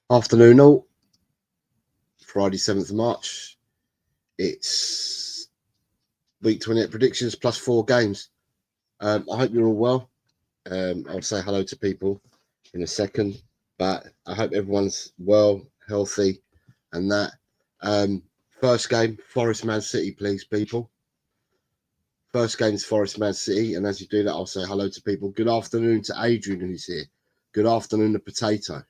Afternoon all. Friday 7th of March. It's week 28 predictions plus 4 games. I hope you're all well. I'll say hello to people in a second, but I hope everyone's well, healthy, and that. First game, Forest Man City, please, people. First game is Forest Man City, and as you do that, I'll say hello to people. Good afternoon to Adrian, who's here. Good afternoon to Potato.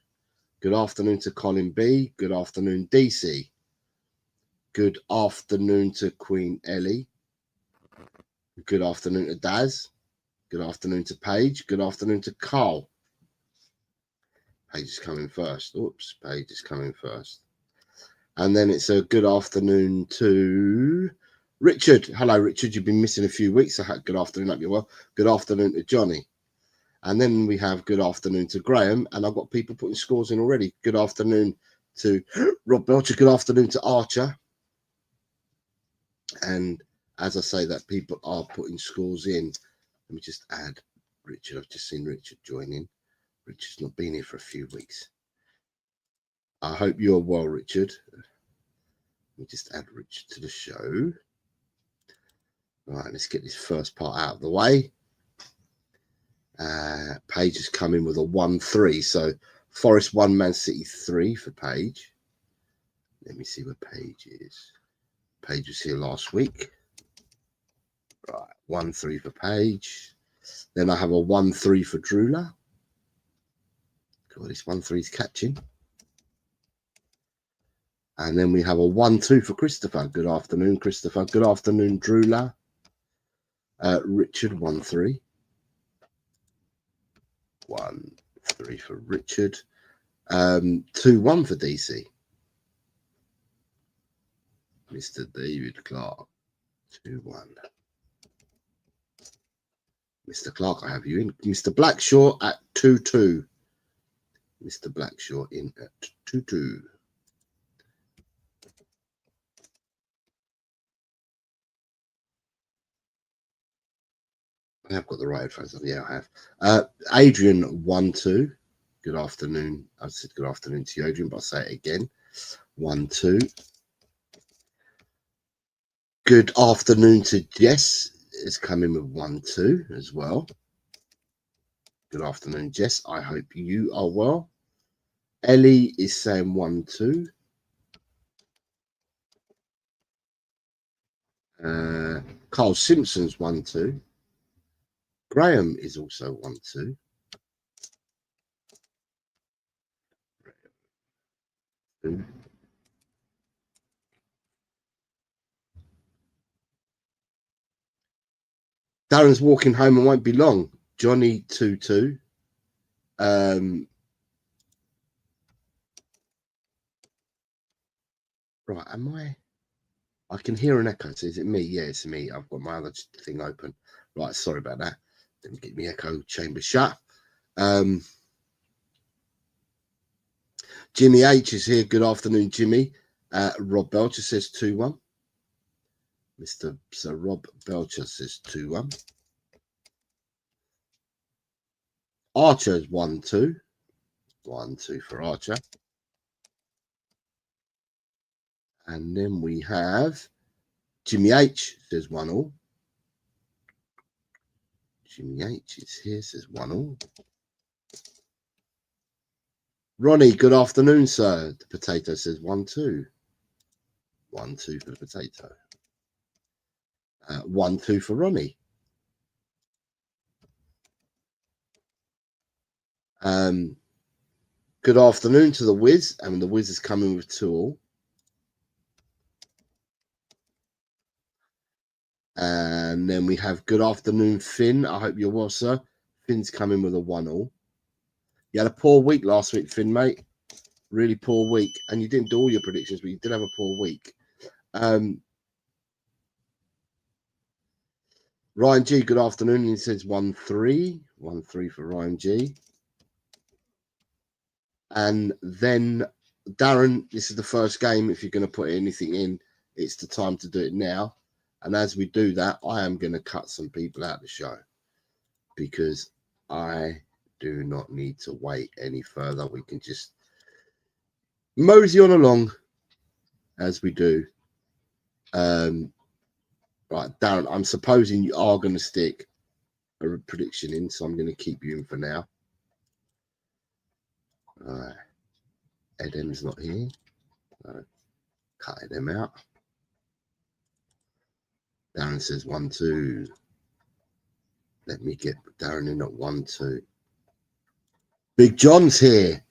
Good afternoon to Colin B. Good afternoon, DC. Good afternoon to Queen Ellie. Good afternoon to Daz. Good afternoon to Paige. Good afternoon to Carl. Paige is coming first. Oops, Paige is coming first. And then it's a good afternoon to Richard. Hello, Richard. You've been missing a few weeks. So good afternoon. Hope you're well. Good afternoon to Johnny. And then we have good afternoon to Graham. And I've got people putting scores in already. Good afternoon to Rob Belcher. Good afternoon to Archer. And as I say that, people are putting scores in. Let me just add Richard. I've just seen Richard join in. Richard's not been here for a few weeks. I hope you're well, Richard. Let me just add Richard to the show. All right, let's get this first part out of the way. Paige has come in with a 1-3. So Forest 1, Man City 3 for Paige. Let me see where Paige is. Paige was here last week. Right, 1-3 for Paige. Then I have a 1-3 for Drula. God, this 1-3 is catching. And then we have a 1-2 for Christopher. Good afternoon, Christopher. Good afternoon, Drula. Richard, 1-3. 1-3 for Richard. 2-1 for DC. Mr. David Clark. 2-1. Mr. Clark, I have you in. Mr. Blackshaw at 2-2. Mr. Blackshaw in at 2-2. I have got the right headphones on. Yeah, I have. Adrian 1-2. Good afternoon. I said good afternoon to you, Adrian, but I'll say it again. 1-2. Good afternoon to Jess. Is coming with 1-2 as well. Good afternoon, Jess. I hope you are well. Ellie is saying 1-2. Carl Simpson's 1-2. Graham is also 1-2. Darren's walking home and won't be long. Johnny 2-2. Right, I can hear an echo. So is it me? Yeah, it's me. I've got my other thing open. Right, sorry about that. Let me get my echo chamber shut. Jimmy H is here. Good afternoon, Jimmy. Rob Belcher says 2-1. Sir Rob Belcher says 2-1. Archer's 1-2. 1-2 for Archer. And then we have Jimmy H says 1-1. Jimmy H is here, says 1-1. Ronnie, good afternoon, sir. The Potato says 1-2. 1-2 for the Potato. 1-2 for Ronnie. Good afternoon to the Wiz. And the Wiz is coming with 2-2. And then we have good afternoon, Finn. I hope you're well, sir. Finn's coming with a 1-1. You had a poor week last week, Finn, mate. Really poor week. And you didn't do all your predictions, but you did have a poor week. Ryan G, good afternoon. He says 1-3. 1-3 for Ryan G. And then Darren, this is the first game. If you're going to put anything in, it's the time to do it now. And as we do that, I am going to cut some people out of the show because I do not need to wait any further. We can just mosey on along as we do. Right, Darren, I'm supposing you are going to stick a prediction in, so I'm going to keep you in for now. All right. Edem's not here. Cut Edem out. Darren says 1-2. Let me get Darren in at 1-2. Big John's here.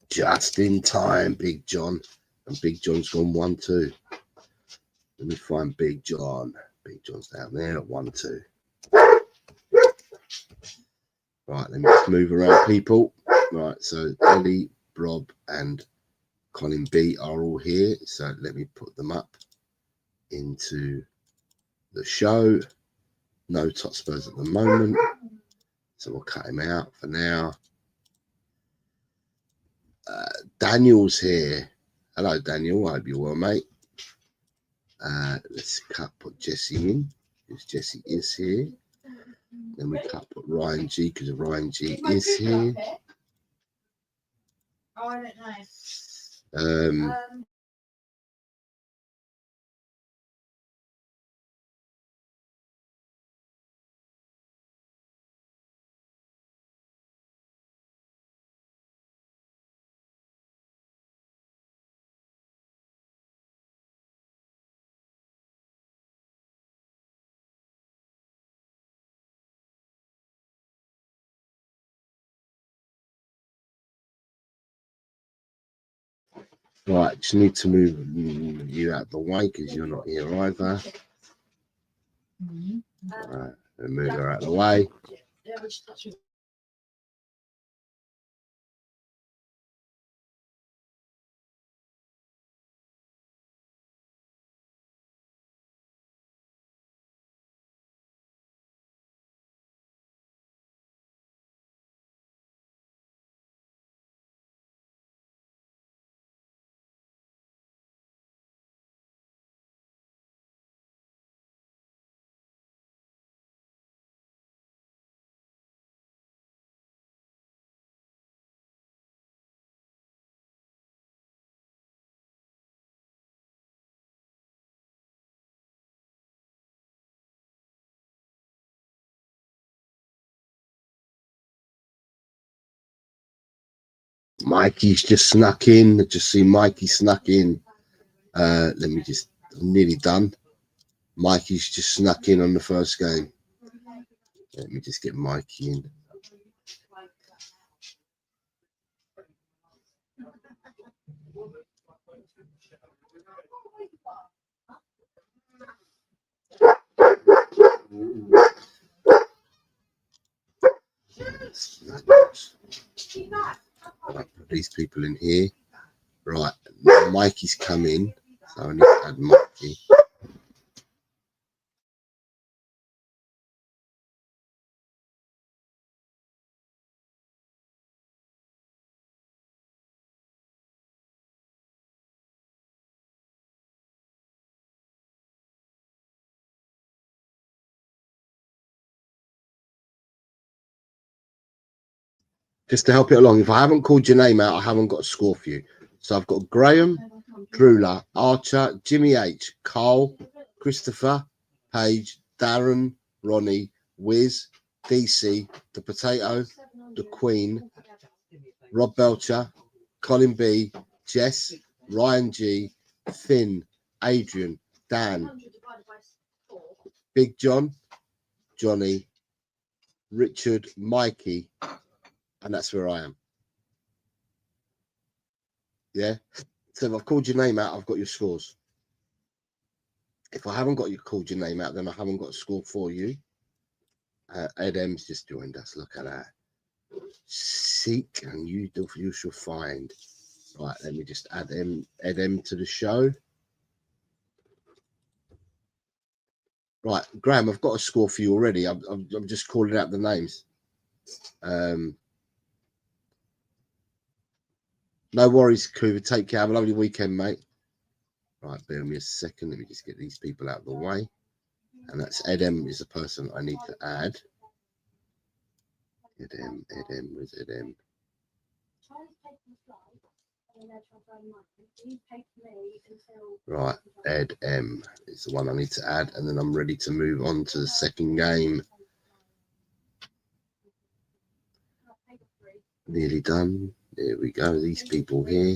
Just in time, Big John. And Big John's gone 1-2. Let me find Big John. Big John's down there at 1-2. Right, let me just move around, people. Right, so Ellie, Rob, and Colin B are all here. So let me put them up into the show. No top Spurs at the moment. So we'll cut him out for now. Daniel's here. Hello, Daniel. I hope you're well, mate. Let's put Jesse in, because Jesse is here. Then we put Ryan G, because Ryan G is here. Oh, I don't know. Right, just need to move you out the way because you're not here either. Right, move her out the way. Mikey's just snuck in. Just see Mikey snuck in. Let me just, I'm nearly done. Mikey's just snuck in on the first game. Let me just get Mikey in. Right, put these people in here. Right, Mikey's come in, so I need to add Mikey. Just to help it along, if I haven't called your name out, I haven't got a score for you. So I've got Graham, Drula, Archer, Jimmy H, Carl, Christopher, Paige, Darren, Ronnie, Wiz, DC, The Potato, The Queen, Rob Belcher, Colin B, Jess, Ryan G, Finn, Adrian, Dan, Big John, Johnny, Richard, Mikey, and that's where I am. Yeah. So if I've called your name out, I've got your scores. If I haven't got you called your name out, then I haven't got a score for you. Ed M's just joined us. Look at that. Seek and you shall find. Right, let me just add Ed M to the show. Right, Graham, I've got a score for you already. I'm just calling out the names. No worries, Coover. Take care. Have a lovely weekend, mate. Right, bear with me a second. Let me just get these people out of the way. And that's Ed M is the person I need to add. Ed M, where's Ed M? Right, Ed M is the one I need to add, and then I'm ready to move on to the second game. Nearly done. There we go. These people here.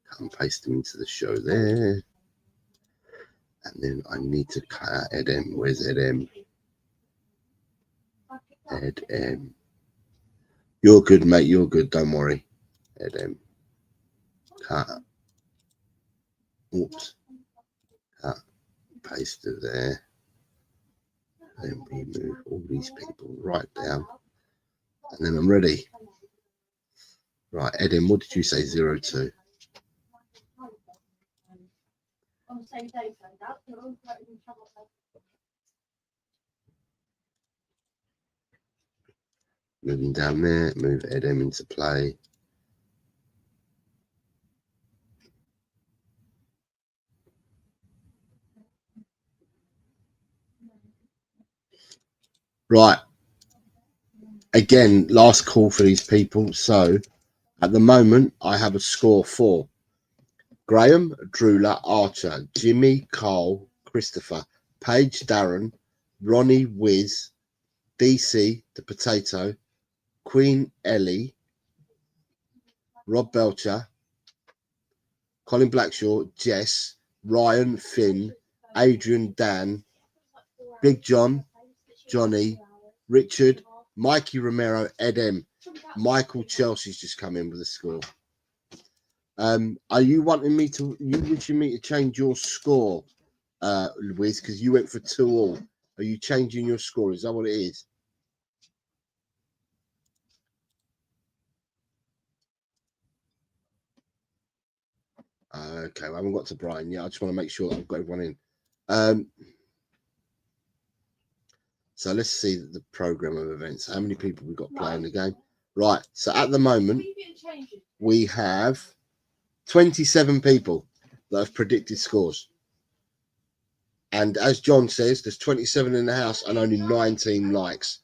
Cut and paste them into the show there. And then I need to cut out Ed M. Where's Ed M? Ed M. You're good, mate. You're good. Don't worry. Ed M. Cut. Oops. Cut. Paste it there. Then we move all these people right down. And then I'm ready. Right, Eden, what did you say? 02. Moving down there, move Eden into play. Right. Again, last call for these people. So at the moment, I have a score for Graham, Drula, Archer, Jimmy, Carl, Christopher, Paige, Darren, Ronnie, Wiz, DC, the Potato, Queen Ellie, Rob Belcher, Colin Blackshaw, Jess, Ryan, Finn, Adrian, Dan, Big John, Johnny, Richard, Mikey Romero, Ed M, Michael Chelsea's just come in with a score. Are you wanting me to? You wishing me to change your score, Wiz? Because you went for 2-all. Are you changing your score? Is that what it is? Okay, well, I haven't got to Brian yet. I just want to make sure that I've got everyone in. So let's see the program of events. How many people we got playing the game? Right. So at the moment, we have 27 people that have predicted scores. And as John says, there's 27 in the house and only 19 likes.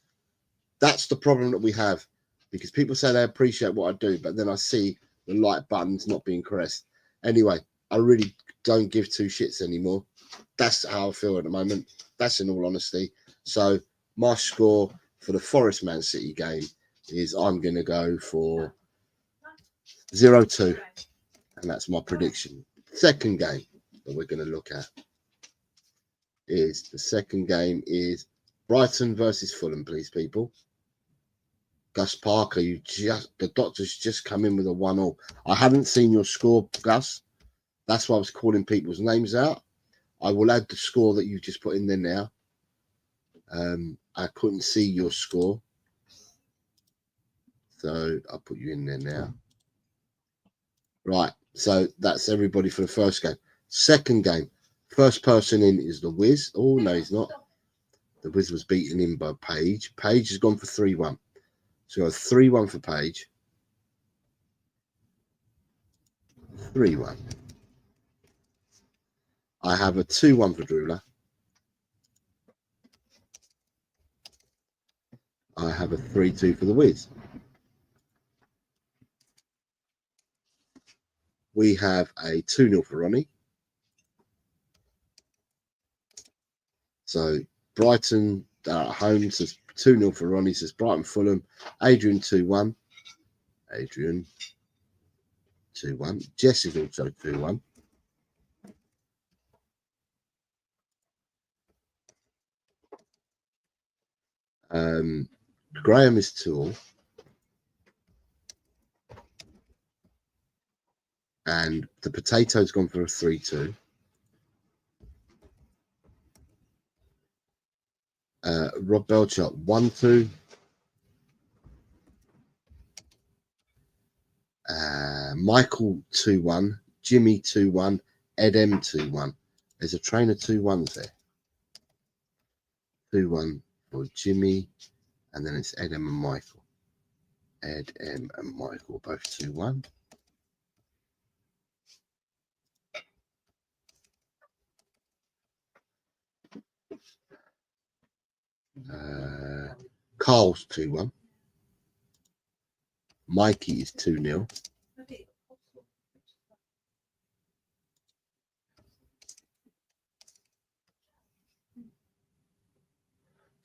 That's the problem that we have, because people say they appreciate what I do, but then I see the like buttons not being pressed. Anyway, I really don't give two shits anymore. That's how I feel at the moment. That's in all honesty. So my score for the Forest Man City game is I'm going to go for 0-2. And that's my prediction. Second game that we're going to look at is Brighton versus Fulham, please, people. Gus Parker, the doctor's just come in with a 1-all. I haven't seen your score, Gus. That's why I was calling people's names out. I will add the score that you've just put in there now. I couldn't see your score, so I'll put you in there now. Right, so that's everybody for the first game. Second game, first person in is the Wiz. Oh, no, he's not. The Wiz was beaten in by Paige. Paige has gone for 3-1. So 3-1 for Paige. 3-1. I have a 2-1 for Drula. I have a 3-2 for the Wiz. We have a 2-0 for Ronnie. So Brighton at home says 2-0 for Ronnie, says Brighton Fulham. Adrian 2-1. Adrian 2-1. Jess is also 2-1. Graham is 2-all. And the Potato's gone for a 3-2. Rob Belcher 1-2. Michael 2-1. Jimmy 2-1. Ed M 2-1. There's a train of 2-1s there. 2-1 for Jimmy, and then it's Ed M and Michael. Ed M and Michael both 2-1. Carl's 2-1. Mikey is 2-0.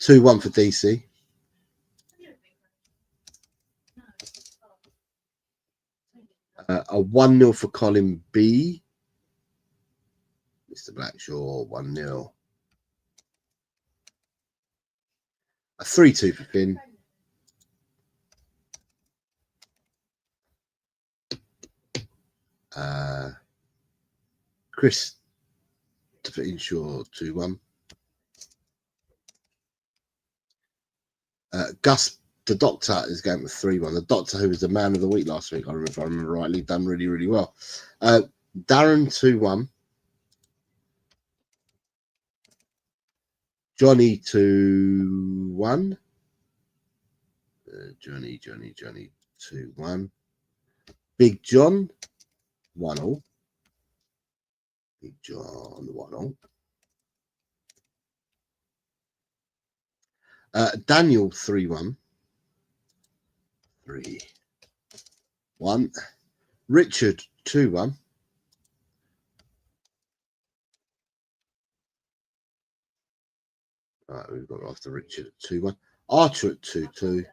2-1 for DC. A 1-0 for Colin B. Mr. Blackshaw, 1-0. A 3-2 for Finn. Chris to ensure 2-1. Gus, the Doctor, is going with 3-1. The Doctor, who was the man of the week last week, if I remember rightly, done really, really well. Darren 2-1. Johnny 2-1. Johnny 2-1. Big John 1-0. Big John 1-0. Daniel 3-1. 3-1. Richard 2-1. All right, we've got after Richard at 2-1. Archer at 2-2.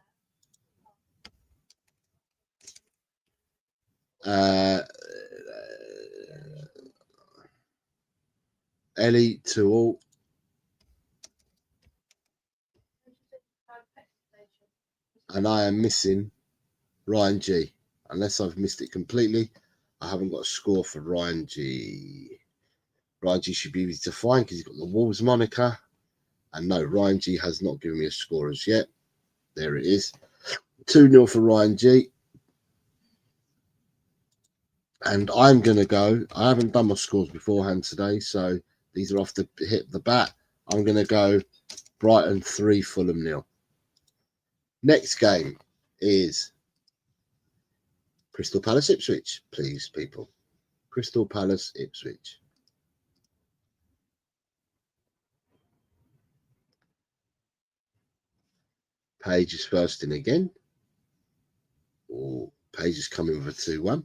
Ellie 2-all. And I am missing Ryan G. Unless I've missed it completely, I haven't got a score for Ryan G. Ryan G should be easy to find because he's got the Wolves moniker. And no, Ryan G has not given me a score as yet. There it is. 2-0 for Ryan G. And I'm going to go. I haven't done my scores beforehand today, so these are off the hit the bat. I'm going to go Brighton 3, Fulham 0. Next game is Crystal Palace Ipswich, please, people. Crystal Palace Ipswich. Page is first in again. Oh, Page is coming with a 2-1.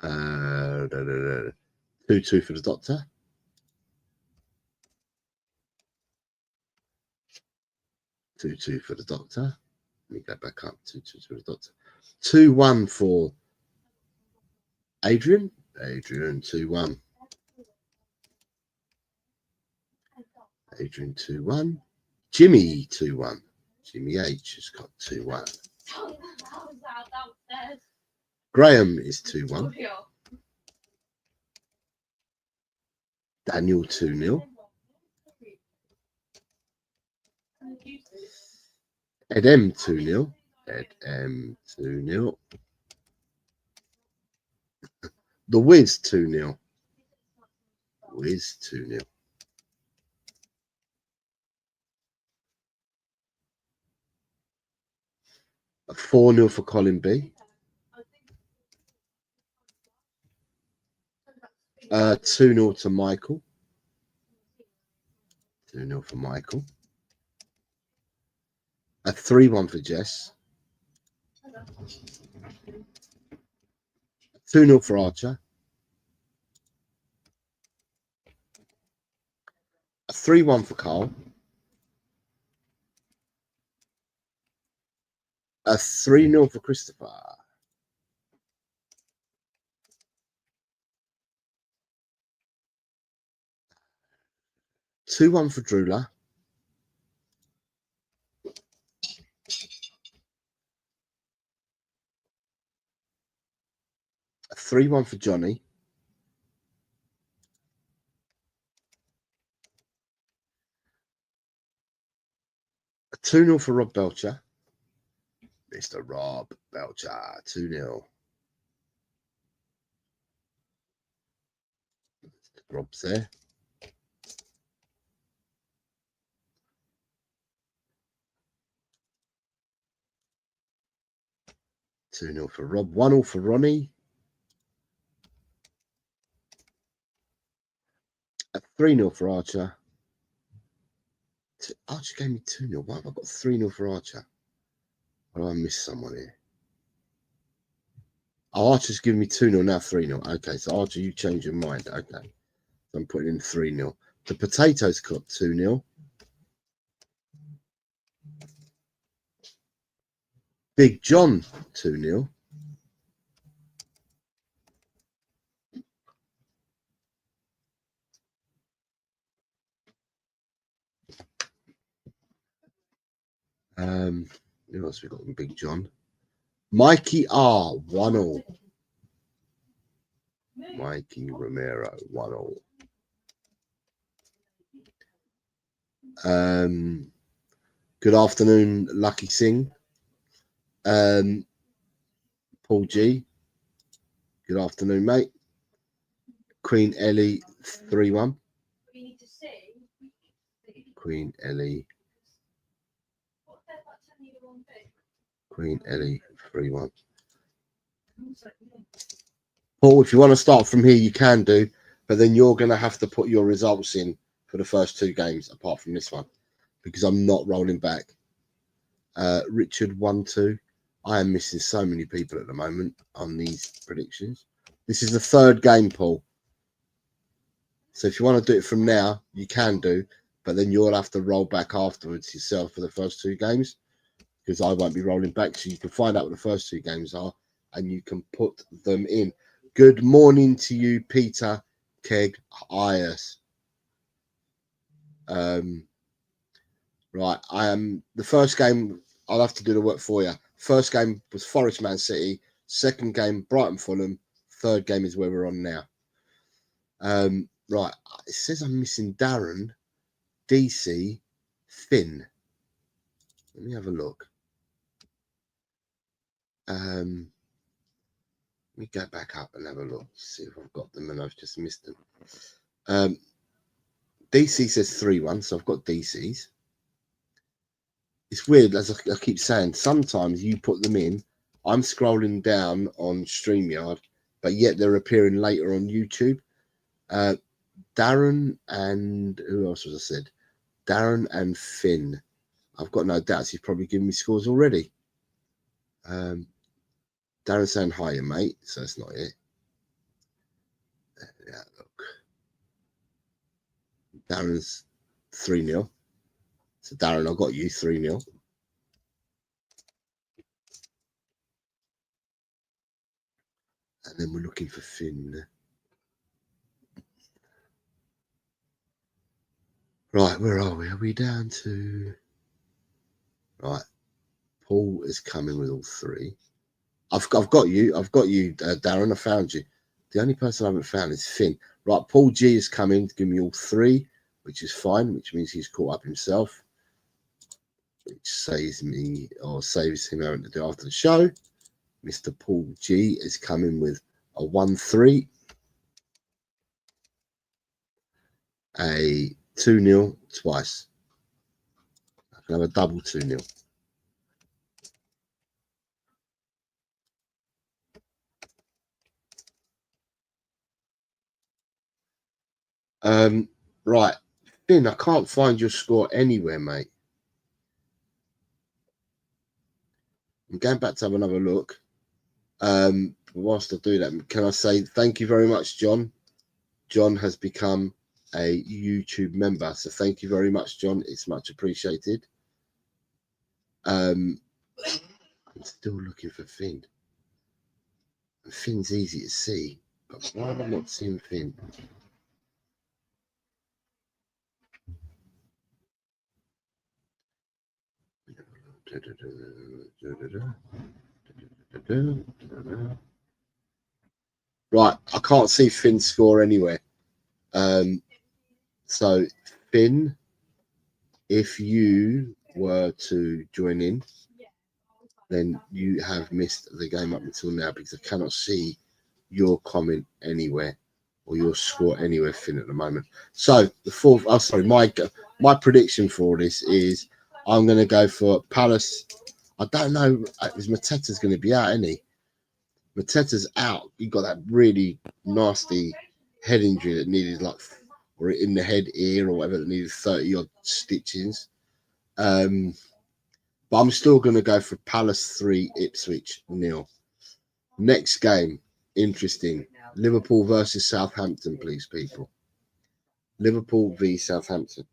No. 2-2 for the Doctor. 2-2 for the Doctor. Let me go back up. 2-2 for the Doctor. 2-1 for Adrian. Adrian 2-1. Adrian 2-1. Jimmy 2-1. Jimmy H has got 2-1. Graham is 2-1. Daniel 2-0. Ed M 2-0. Ed M 2-0. The Wiz 2-0. Wiz 2-0. A 4-0 for Colin B. 2-0 to Michael. 2-0 for Michael. A 3-1 for Jess. 2-0 for Archer. A 3-1 for Carl. A 3-0 for Christopher. A 2-1 for Drula. A 3-1 for Johnny. A 2-0 for Rob Belcher. Mr. Rob Belcher, 2-0. Rob's there. Two 0 for Rob. 1-0 for Ronnie. A 3-0 for Archer. Archer gave me 2-0. Why have I got 3-0 for Archer? Or have I missed someone here? Oh, Archer's giving me 2-0 now, 3-0. Okay, so Archer, you change your mind. Okay, so I'm putting in 3-0. The Potatoes got 2-0. Big John 2-0. Who else we got in Big John? Mikey R 1-0. Mikey Romero 1-0. Good afternoon, Lucky Singh. Paul G. Good afternoon, mate. Queen Ellie 3-1. Queen Ellie. Queen Ellie 3-1. Paul, if you want to start from here, you can do, but then you're going to have to put your results in for the first 2 games, apart from this one, because I'm not rolling back. Richard 1-2. I am missing so many people at the moment on these predictions. This is the 3rd game, Paul. So if you want to do it from now, you can do, but then you'll have to roll back afterwards yourself for the first 2 games, because I won't be rolling back. So you can find out what the first 2 games are, and you can put them in. Good morning to you, Peter Keg Ayers. Right, I am the first game. I'll have to do the work for you. First game was Forest Man City. Second game, Brighton Fulham. 3rd game is where we're on now. Right, it says I'm missing Darren, DC, Finn. Let me have a look. Let me go back up and have a look, see if I've got them and I've just missed them. DC says 3-1, so I've got DC's. It's weird, as I keep saying, sometimes you put them in, I'm scrolling down on StreamYard, but yet they're appearing later on YouTube. Darren and who else was I said? Darren and Finn. I've got no doubts he's probably given me scores already. Darren saying hiya, mate, so that's not it. Yeah, look. Darren's 3-0. So Darren, I got you 3-0. And then we're looking for Finn. Right, where are we? Are we down to... Right. Paul is coming with all 3. I've got you, Darren. I found you. The only person I haven't found is Finn. Right, Paul G is coming to give me all 3, which is fine, which means he's caught up himself, which saves me or saves him having to do after the show. Mr. Paul G is coming with a 1-3, a 2-0 twice. I can have a double 2-0. Right, Finn, I can't find your score anywhere, mate. I'm going back to have another look. Whilst I do that, can I say thank you very much, John? John has become a YouTube member, so thank you very much, John. It's much appreciated. I'm still looking for Finn. Finn's easy to see, but why am I not seeing Finn? Right, I can't see Finn's score anywhere. So Finn, if you were to join in, then you have missed the game up until now, because I cannot see your comment anywhere or your score anywhere, Finn, at the moment. So the 4th, oh sorry, my prediction for this is I'm going to go for Palace. I don't know if Mateta's going to be out, isn't he? Mateta's out. He got that really nasty head injury that needed or in the head ear or whatever, that needed 30 odd stitches. But I'm still going to go for Palace 3, Ipswich 0. Next game, interesting. Liverpool versus Southampton, please, people. Liverpool v Southampton.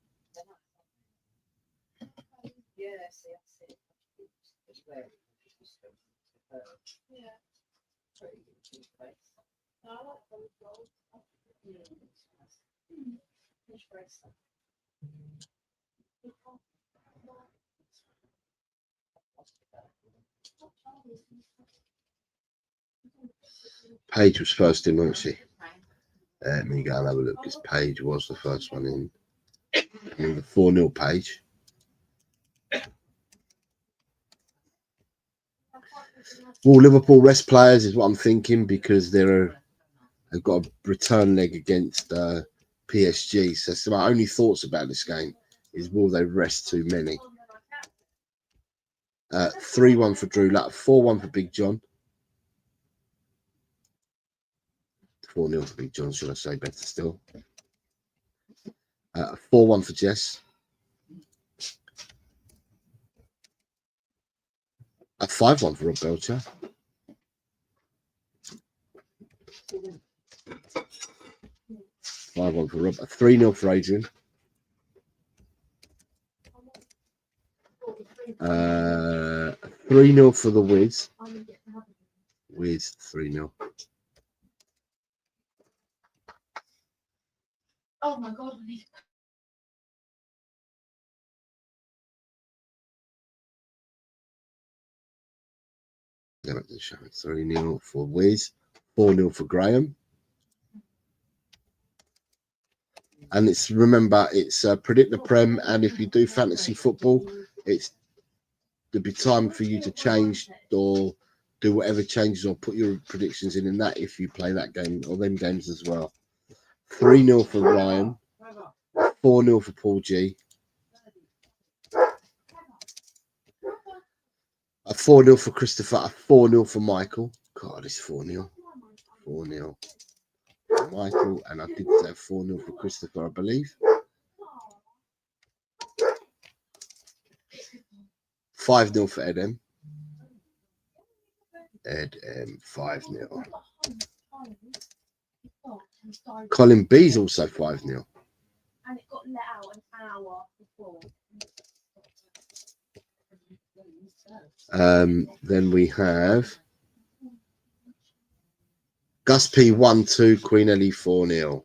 Paige was first in, wasn't she? Let me go and have a look, because Paige was the first one in. And the 4-0 Paige. Will Liverpool rest players is what I'm thinking, because they've got a return leg against PSG. So my only thoughts about this game is, will they rest too many? 3-1 for Drew Lutt, 4-1 for Big John. 4-0 for Big John, should I say, better still. 4-1 for Jess. A 5-1 for Rob Belcher. 5-1 for Rob. A 3-0 for Adrian. 3-0 for the Wiz. Wiz 3-0. Oh my god. Go back to the show. 3-0 for Wiz. 4-0 for Graham. And it's, remember, it's predict the Prem, and if you do fantasy football, there'll be time for you to change or do whatever changes or put your predictions in that if you play that game or them games as well. 3-0 for Ryan. 4-0 for Paul G. A 4-0 for Christopher. A 4-0 for Michael. God, it's 4-0. 4-0 for Michael. And I did say 4-0 for Christopher, I believe. 5-0 for Edem. Edem, 5-0. Colin B's also 5-0. And it got let out an hour before. Then we have Gus P 1-2, Queen Ellie 4-0.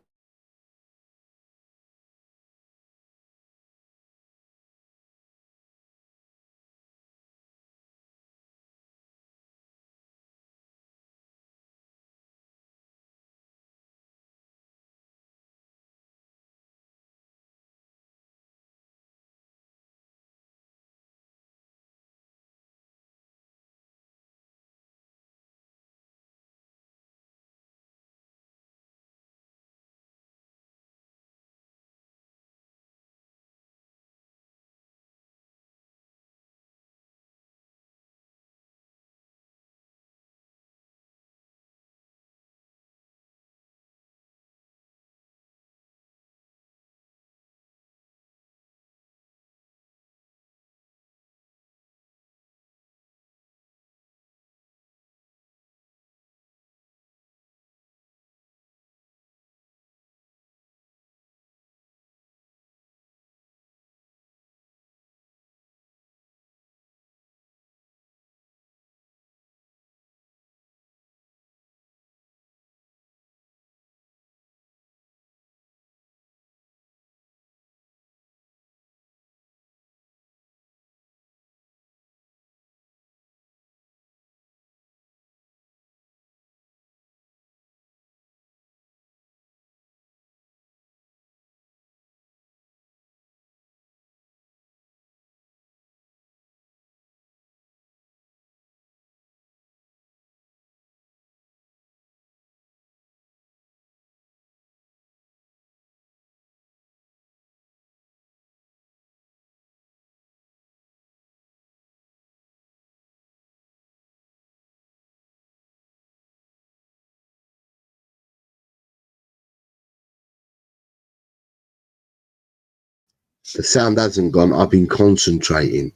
The sound hasn't gone. I've been concentrating.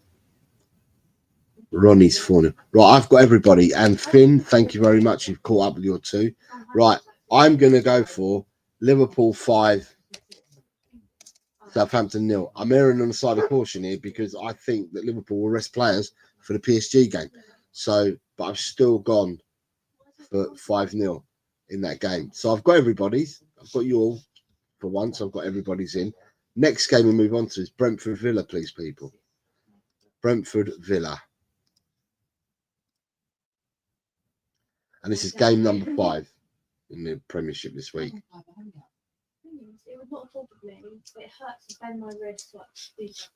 Ronnie's 4-0. Right, I've got everybody. And Finn, thank you very much. You've caught up with your 2. Right, I'm going to go for Liverpool 5, Southampton 0. I'm erring on the side of caution here because I think that Liverpool will rest players for the PSG game. So, but I've still gone for 5-0 in that game. So I've got everybody's. I've got you all for once. I've got everybody's in. Next game we move on to is Brentford Villa, please, people. Brentford Villa. And this is game number 5 in the Premiership this week. It would not bother me, but it hurts to bend my wrist like this.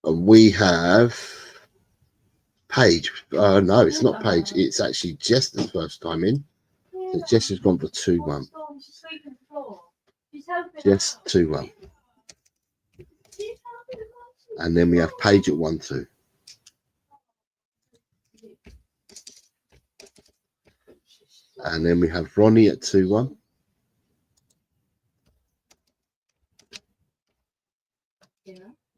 And we have Paige. No, it's not Paige. It's actually Jess the first time in. So Jess has gone for 2-1. Jess 2-1. And then we have Paige at 1-2. And then we have Ronnie at 2-1.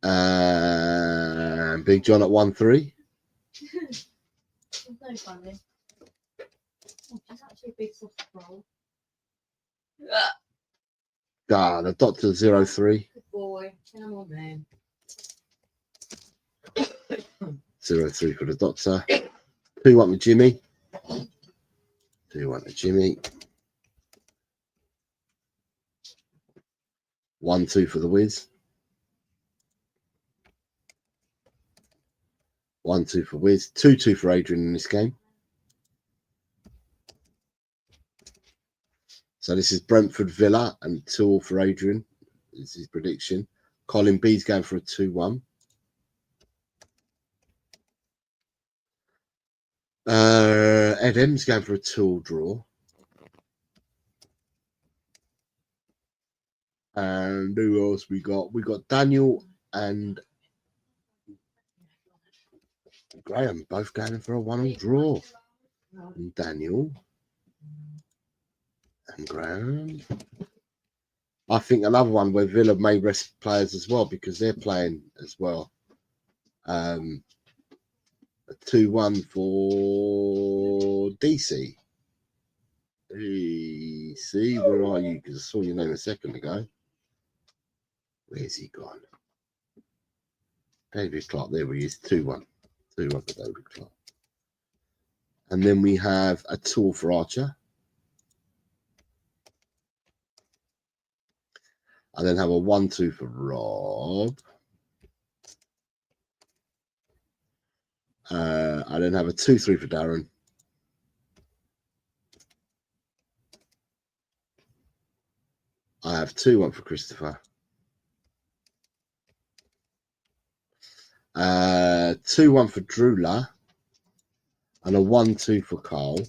And Big John at 1-3. It's no funny. It's actually a big soft roll. The Doctor 0-3. Good boy. Come on, man. 0-3 for the Doctor. 2-1 with Jimmy. 2-1 to Jimmy. 1-2 for the Wiz. 1-2 for Wiz. 2-2 for Adrian in this game. So this is Brentford Villa and 2-2 for Adrian. This is his prediction. Colin B's going for a 2-1. Ed M's going for a 2-2 draw. And who else we got? We got Daniel and Graham both going for a 1-1 draw. And Daniel and Graham. I think another one where Villa may rest players as well because they're playing as well. A 2-1 for DC. DC, where are you? Because I saw your name a second ago. Where's he gone? David Clark, there he is. 2-1. 2-1 for David Clark. And then we have a 2 for Archer. I then have a 1-2 for Rob. I then have a 2-3 for Darren. I have 2-1 for Christopher. 2-1 for Drula. And a 1-2 for Carl.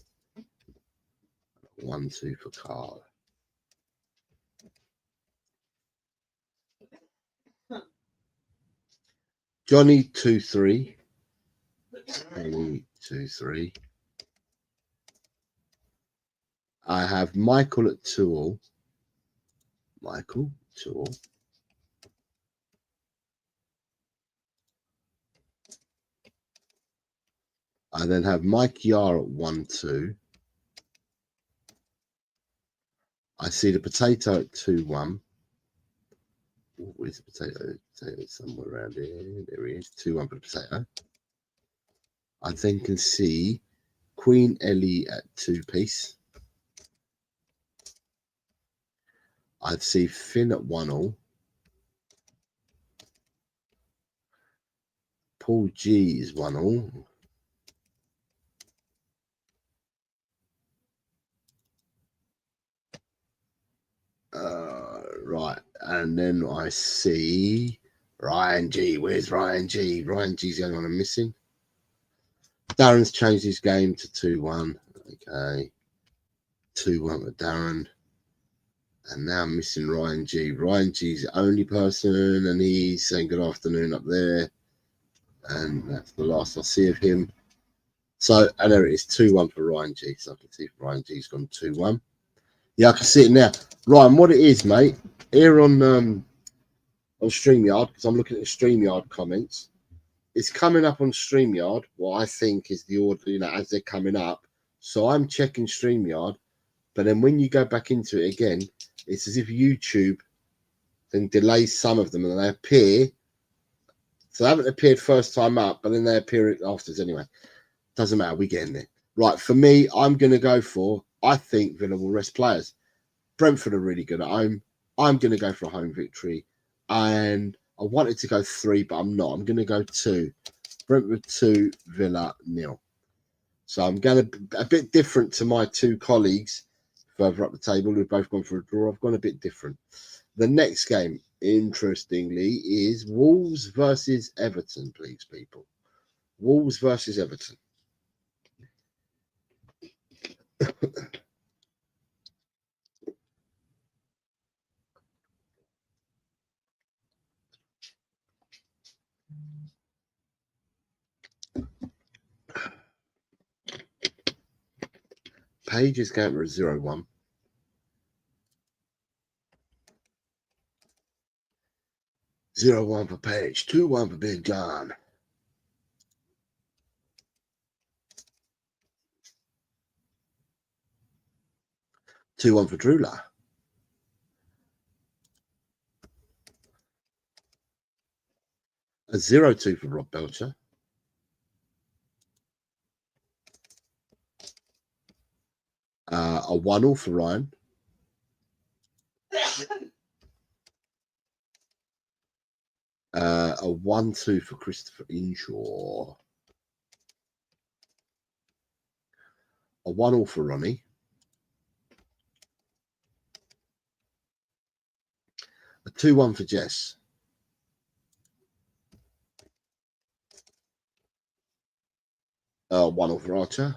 1-2 for Carl. Johnny 2-3. Johnny 2-3. I have Michael at 2-2. Michael 2-2. I then have Mike Yar at 1-2. I see the potato at 2-1. Oh, where's the potato? Potato somewhere around here. There he is. 2-1 for the potato. I then can see Queen Ellie at 2-piece. I see Finn at 1-1. Paul G is 1-1. Right, and then I see Ryan G. Where's Ryan G? Ryan G's the only one I'm missing. Darren's changed his game to 2-1. Okay. 2-1 with Darren. And now I'm missing Ryan G. Ryan G's the only person, and he's saying good afternoon up there. And that's the last I see of him. So, and there it is, 2-1 for Ryan G. So I can see Ryan G's gone 2-1. Yeah, I can see it now. Ryan, what it is, mate, here on on StreamYard, because I'm looking at the StreamYard comments. It's coming up on StreamYard, what I think is the order, you know, as they're coming up. So I'm checking StreamYard, but then when you go back into it again, it's as if YouTube then delays some of them and they appear. So they haven't appeared first time up, but then they appear afterwards anyway. Doesn't matter, we're getting there. Right, for me, I'm going to go for, I think Villa will rest players. Brentford are really good at home. I'm going to go for a home victory. And I wanted to go 3, but I'm not. I'm going to go 2. Brentford 2, Villa 0. So I'm going to, a bit different to my 2 colleagues further up the table who've both gone for a draw. I've gone a bit different. The next game, interestingly, is Wolves versus Everton, please, people. Wolves versus Everton. Page is going for a 0-1. Zero one for Page, 2-1 for Big John. Two one for Drula. A 0-2 for Rob Belcher. A 1-0 for Ryan. A 1-2 for Christopher Inshaw. A 1-0 for Ronnie. A 2-1 for Jess. A 1-0 for Archer.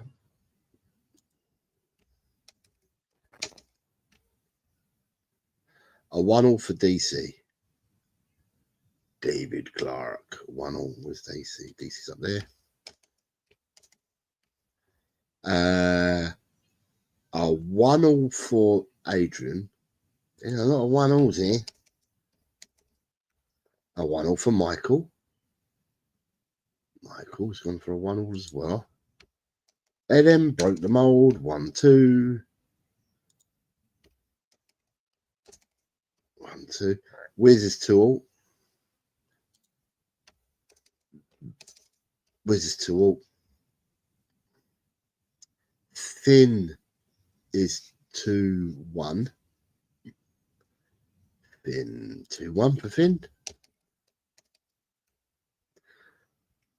A 1-0 for DC. David Clark. 1-0 with DC. DC's up there. A 1-0 for Adrian. There's a lot of 1-0s here. A 1-0 for Michael. Michael's gone for a 1-0 as well. Eden broke the mold. 1-2. 1-2. Wiz is 2-0. Wiz is 2-0. Finn is 2-1. Finn 2-1 for Finn.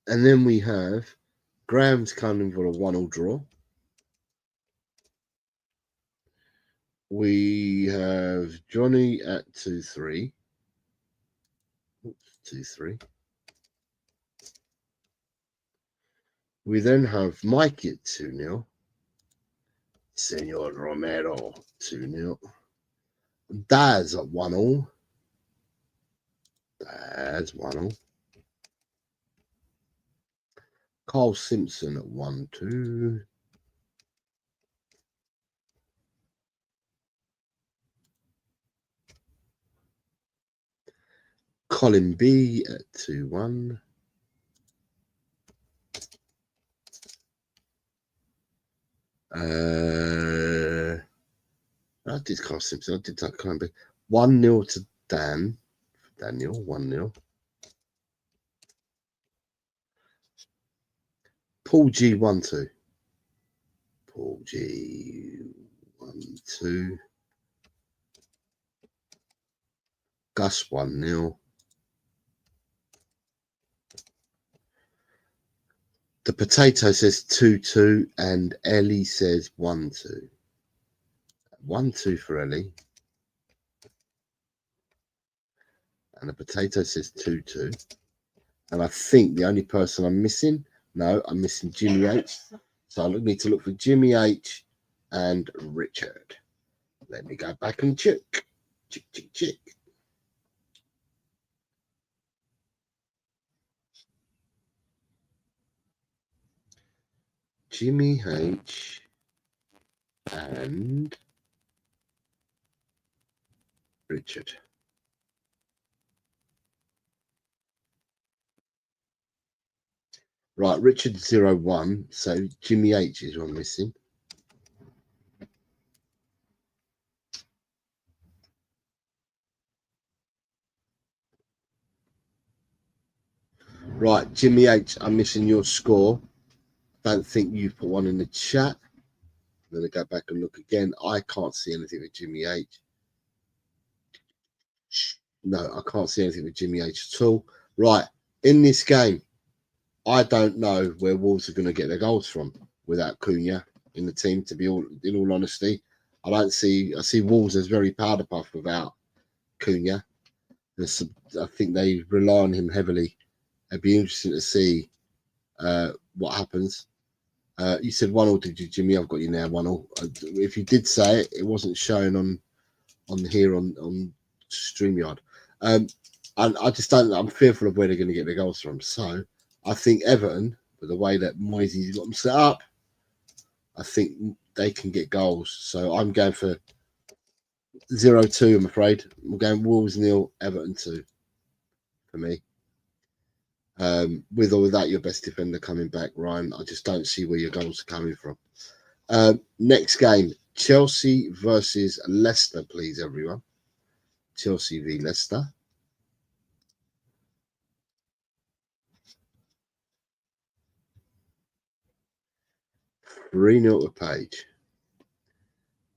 And then we have Graham's coming for a 1-1 draw. We have Johnny at 2-3. Oops, 2-3. We then have Mike at 2-0. Senor Romero 2-0. Daz at 1-0. Daz 1-0. Carl Simpson at 1-2. Colin B at 2-1. I did Carl Simpson. I did that Colin B. 1-0 to Dan. Daniel 1-0. Paul G 1-2. Paul G 1-2. Gus 1-0. The potato says 2-2 and Ellie says 1-2. 1-2 for Ellie. And the potato says 2-2. And I think the only person I'm missing, no, I'm missing Jimmy H. So I need to look for Jimmy H and Richard. Let me go back and check. Check. Jimmy H and Richard. Right, Richard 01. So Jimmy H is one missing. Right, Jimmy H, I'm missing your score. Don't think you've put one in the chat. I'm going to go back and look again. I can't see anything with Jimmy H. No, I can't see anything with Jimmy H at all. Right, in this game, I don't know where Wolves are going to get their goals from without Cunha in the team, to be in all honesty. I see Wolves as very powder puff without Cunha. I think they rely on him heavily. It'd be interesting to see what happens. You said 1-1, did you, Jimmy? I've got you now, 1-1. If you did say it, it wasn't showing on here on StreamYard. And I just don't. I'm fearful of where they're going to get their goals from. So I think Everton, with the way that Moisey's got them set up, I think they can get goals. So I'm going for 0-2. I'm afraid I'm going Wolves 0, Everton 2 for me. With or without your best defender coming back, Ryan, I just don't see where your goals are coming from. Next game, Chelsea versus Leicester, please, everyone. Chelsea v Leicester. Three 0 to Paige.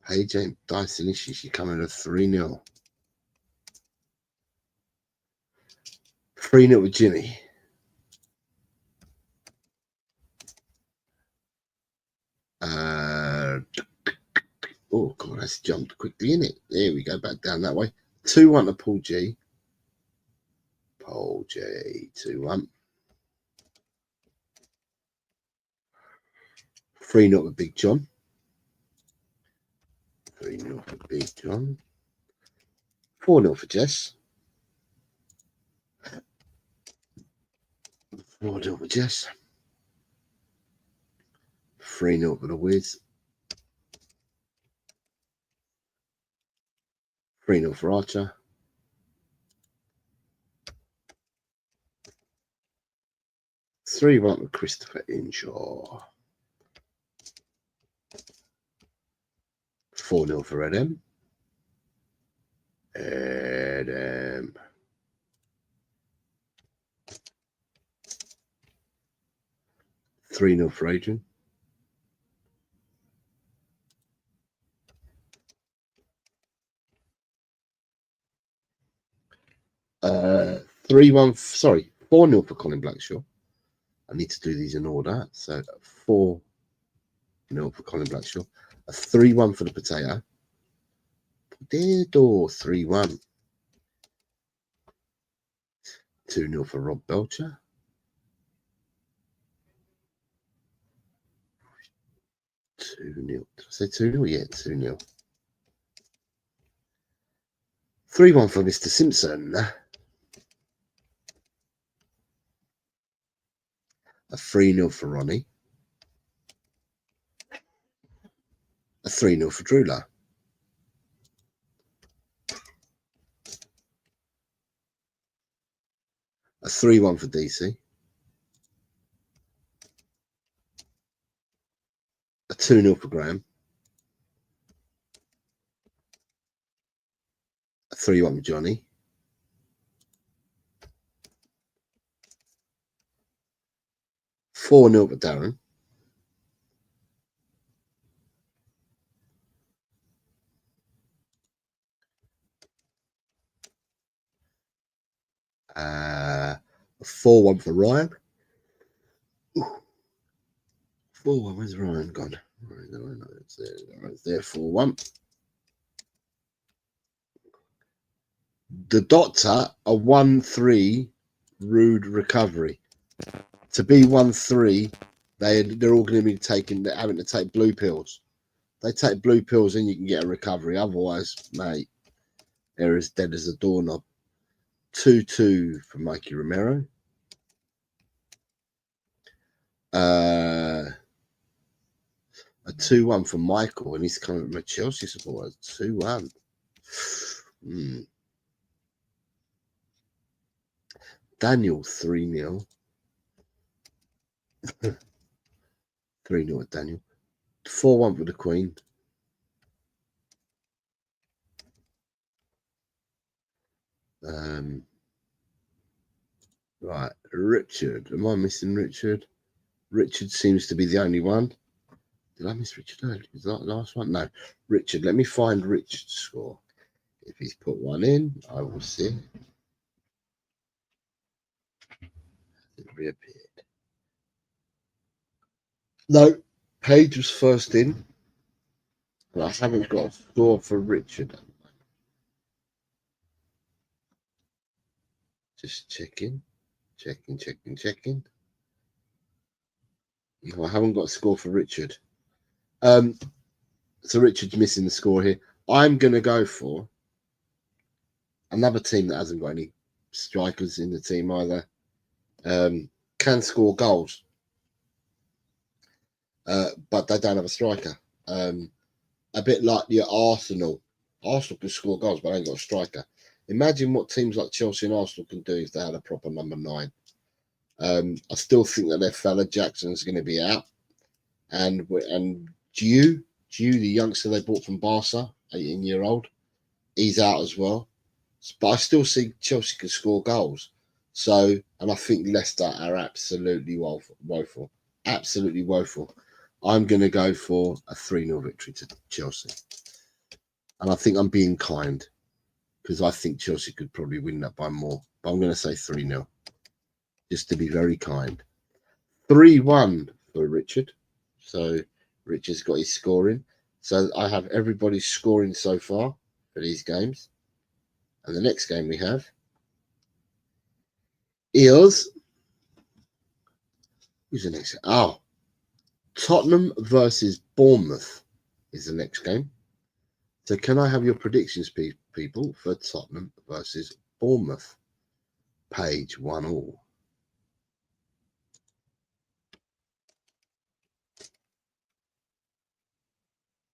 Paige ain't dicing, is she? She's coming to 3-0. 3-0 to Ginny. Oh god, that's jumped quickly, in it. There we go, back down that way. 2-1 to Paul G. Paul J, 2-1. 3-0 to Big John. 3-0 for Big John. 4-0 for Jess. 4-0 for Jess. 3-0 for the Wiz. 3-0 for Archer. 3-1 for Christopher Inshaw. 4-0 for Adam. Adam. 3-0 for Adrian. 3-1. Sorry, 4-0 for Colin Blackshaw. I need to do these in order. So 4-0 for Colin Blackshaw. A 3-1 for the Potato. Potato 3-1. 2-0 for Rob Belcher. 2-0. Did I say 2-0? Yeah, 2-0. 3-1 for Mr. Simpson. A 3-0 for Ronnie. A 3-0 for Drula. A 3-1 for DC. A 2-0 for Graham. A 3-1 for Johnny. A 4-0 for Darren. A 4-1 for Ryan. 4-1. Where's Ryan gone? It's there. 4-1. The Doctor, a 1-3 rude recovery. To be 1-3, they're all going to be having to take blue pills. They take blue pills and you can get a recovery. Otherwise, mate, they're as dead as a doorknob. 2-2 for Mikey Romero. A 2-1 for Michael, and he's coming from a Chelsea supporter. 2-1. Daniel 3-0. 3-0 at Daniel. 4-1 for the Queen. Right, Richard. Am I missing Richard? Richard seems to be the only one. Did I miss Richard earlier? Is that the last one? No. Richard. Let me find Richard's score. If he's put one in, I will see. It reappeared. No, Paige was first in. But I haven't got a score for Richard. Just checking. Checking. No, I haven't got a score for Richard. So Richard's missing the score here. I'm going to go for another team that hasn't got any strikers in the team either. Can score goals, but they don't have a striker. A bit like your Arsenal. Arsenal can score goals, but they ain't got a striker. Imagine what teams like Chelsea and Arsenal can do if they had a proper number 9. I still think that their fella Jackson's going to be out, and Jalyoui, the youngster they bought from Barca, 18-year-old, he's out as well. But I still see Chelsea can score goals. So, and I think Leicester are absolutely woeful. Absolutely woeful. I'm going to go for a 3-0 victory to Chelsea. And I think I'm being kind because I think Chelsea could probably win that by more. But I'm going to say 3-0 just to be very kind. 3-1 for Richard. So Richard's got his scoring. So I have everybody's scoring so far for these games. And the next game we have is, who's the next? Oh, Tottenham versus Bournemouth is the next game. So can I have your predictions, people, for Tottenham versus Bournemouth? Page 1-1.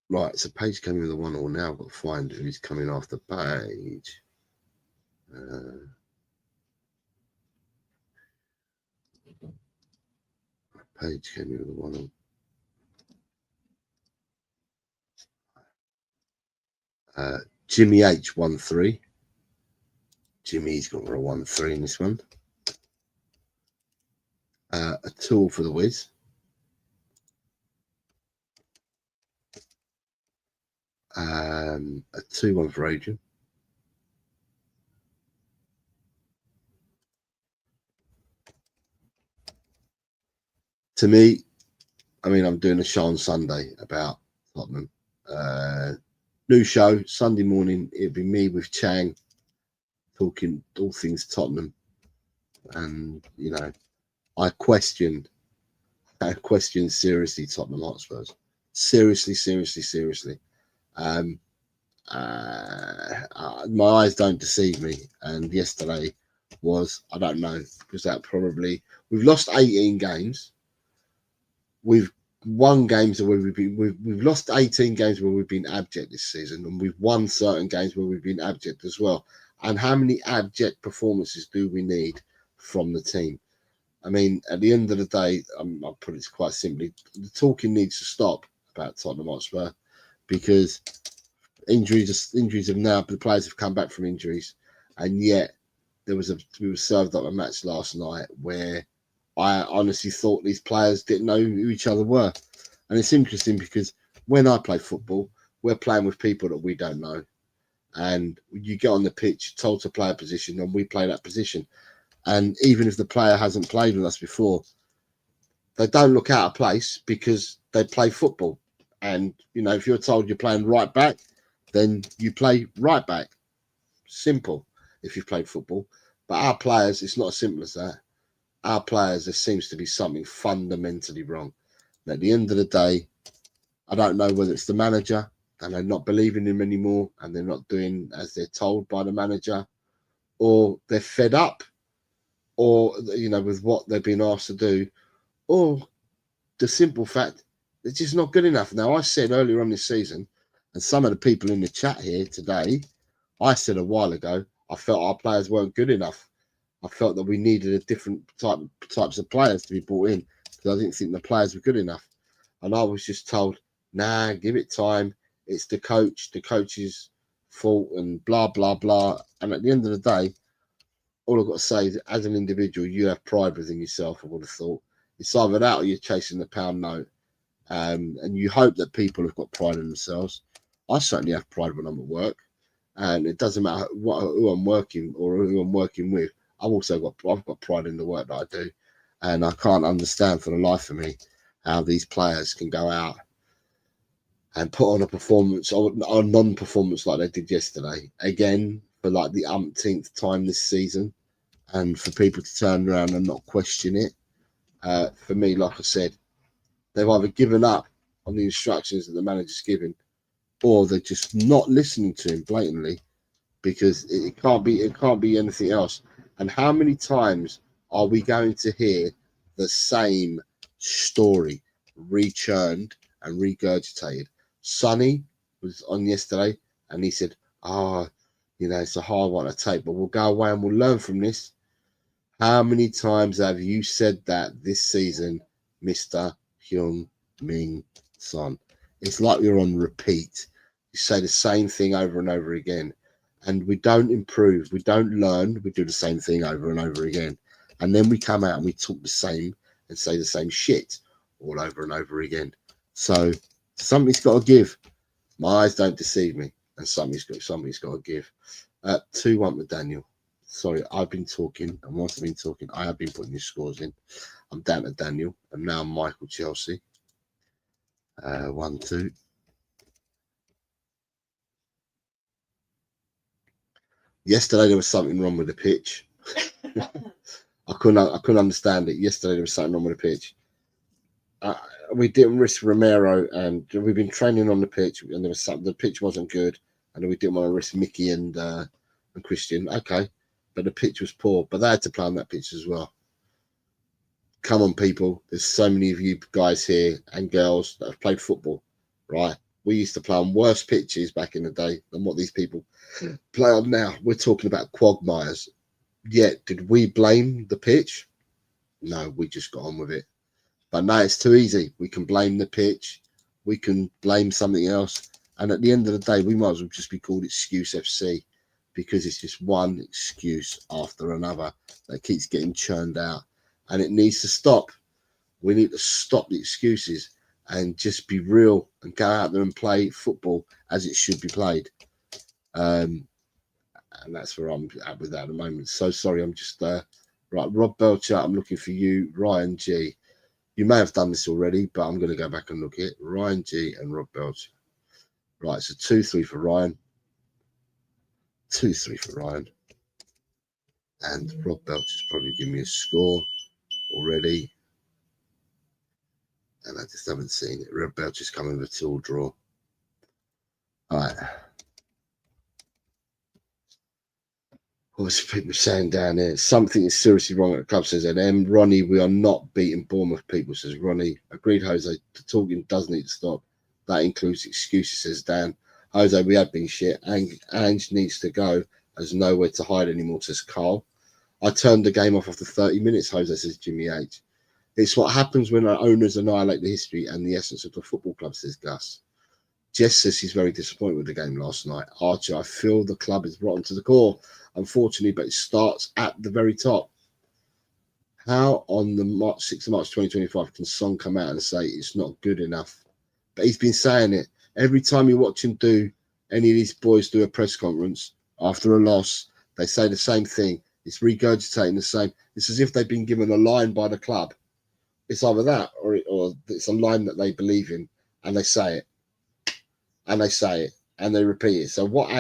Right, so Page came in with a 1-1 now. I've got to find who's coming after Page. Page came in with a 1-1. Jimmy H 1-3. Jimmy's got a 1-3 in this one. A 2 for the Wiz. A 2-1 for Adrian. To me, I mean, I'm doing a show on Sunday about Tottenham. New show, Sunday morning. It'll be me with Chang talking all things Tottenham. And, you know, I question seriously Tottenham Hotspurs. Seriously. My eyes don't deceive me. And yesterday was, I don't know, because that probably, we've lost 18 games. We've won games where we've lost 18 games where we've been abject this season, and we've won certain games where we've been abject as well. And how many abject performances do we need from the team? I mean, at the end of the day, I'll put it quite simply, the talking needs to stop about Tottenham Hotspur, because injuries have now, the players have come back from injuries, and yet we were served up a match last night where I honestly thought these players didn't know who each other were. And it's interesting because when I play football, we're playing with people that we don't know. And you get on the pitch, told to play a position, and we play that position. And even if the player hasn't played with us before, they don't look out of place because they play football. And, you know, if you're told you're playing right back, then you play right back. Simple if you've played football. But our players, it's not as simple as that. Our players, there seems to be something fundamentally wrong. And at the end of the day, I don't know whether it's the manager and they're not believing him anymore and they're not doing as they're told by the manager, or they're fed up, or, you know, with what they've been asked to do, or the simple fact they're just not good enough. Now, I said earlier on this season, and some of the people in the chat here today, I said a while ago, I felt our players weren't good enough. I felt that we needed a different types of players to be brought in. because I didn't think the players were good enough. And I was just told, nah, give it time. It's the coach's fault and blah, blah, blah. And at the end of the day, all I've got to say is as an individual, you have pride within yourself, I would have thought. It's either that or you're chasing the pound note. And you hope that people have got pride in themselves. I certainly have pride when I'm at work. And it doesn't matter who I'm working or who I'm working with. I've got pride in the work that I do. And I can't understand for the life of me how these players can go out and put on a performance or a non-performance like they did yesterday. Again, for like the umpteenth time this season. And for people to turn around and not question it. For me, like I said, they've either given up on the instructions that the manager's giving, or they're just not listening to him blatantly, because it can't be anything else. And how many times are we going to hear the same story rechurned and regurgitated? Sonny was on yesterday and he said, it's a hard one to take, but we'll go away and we'll learn from this. How many times have you said that this season, Mr. Hyung-min Son? It's like you're on repeat. You say the same thing over and over again. And we don't improve. We don't learn. We do the same thing over and over again. And then we come out and we talk the same and say the same shit all over and over again. So something's got to give. My eyes don't deceive me. And something's got to give. 2-1 with Daniel. Sorry, I've been talking, and once I've been talking, I have been putting your scores in. I'm down to Daniel, and now Michael Chelsea. 1-2. Yesterday there was something wrong with the pitch. I couldn't understand it. Yesterday there was something wrong with the pitch. We didn't risk Romero, and we've been training on the pitch, and there was something. The pitch wasn't good, and we didn't want to risk Mickey and Christian. Okay. But the pitch was poor, but they had to play on that pitch as well. Come on, people. There's so many of you guys here and girls that have played football, right? We used to play on worse pitches back in the day than what these people play on now. We're talking about quagmires. Yet, did we blame the pitch? No, we just got on with it. But now it's too easy. We can blame the pitch. We can blame something else. And at the end of the day, we might as well just be called Excuse FC. Because it's just one excuse after another that keeps getting churned out, and it needs to stop. We need to stop the excuses and just be real and go out there and play football as it should be played. And that's where I'm at with that at the moment. So sorry, I'm just right. Rob Belcher, I'm looking for you. Ryan G, you may have done this already, but I'm going to go back and look at it. Ryan G and Rob Belcher. Right, so 2-3 for Ryan. 2-3 for Ryan. And Rob Belcher's probably given me a score already. And I just haven't seen it. Rob Belcher's coming with a 2-all draw. All right. What's people saying down there? Something is seriously wrong at the club, says NM. Ronnie, we are not beating Bournemouth, people, says Ronnie. Agreed, Jose. The talking does need to stop. That includes excuses, says Dan. Jose, we have been shit. Ange needs to go. There's nowhere to hide anymore, says Carl. I turned the game off after 30 minutes, Jose, says Jimmy H. It's what happens when our owners annihilate the history and the essence of the football club, says Gus. Jess says she's very disappointed with the game last night. Archie, I feel the club is rotten to the core, unfortunately, but it starts at the very top. How on the 6th of March 2025 can Son come out and say it's not good enough? But he's been saying it. Every time you watch him do, any of these boys do a press conference after a loss, they say the same thing. It's regurgitating the same. It's as if they've been given a line by the club. It's either that or it's a line that they believe in, and they say it. And they say it, and they repeat it. So what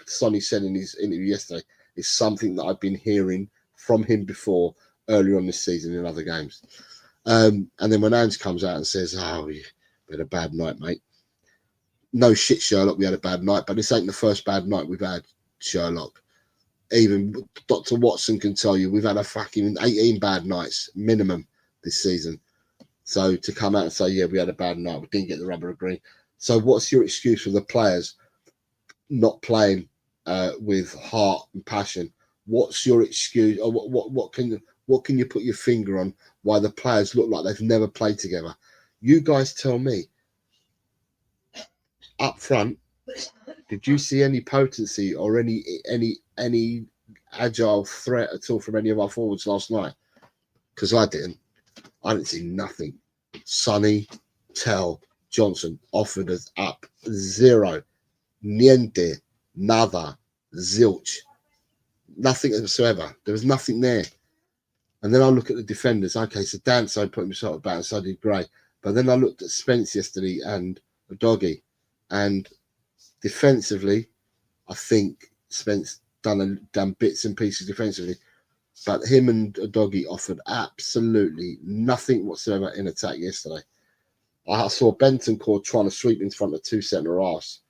Sonny said in his interview yesterday is something that I've been hearing from him before, earlier on this season in other games. And then when Ange comes out and says, we had a bad night, mate. No shit, Sherlock, we had a bad night, but this ain't the first bad night we've had, Sherlock. Even Dr. Watson can tell you we've had a fucking 18 bad nights minimum this season. So to come out and say, yeah, we had a bad night, we didn't get the rubber green. So what's your excuse for the players not playing with heart and passion? What's your excuse? Or what What can you put your finger on why the players look like they've never played together? You guys tell me. Up front, did you see any potency or any agile threat at all from any of our forwards last night? Because I didn't. I didn't see nothing. Sonny, Tel, Johnson offered us up zero. Niente, nada, zilch. Nothing whatsoever. There was nothing there. And then I look at the defenders. Okay, so Danso put himself about and so did Gray. But then I looked at Spence yesterday and Doggy. And defensively, I think Spence done bits and pieces defensively. But him and Doggy offered absolutely nothing whatsoever in attack yesterday. I saw Bentancur trying to sweep in front of two centre-halves.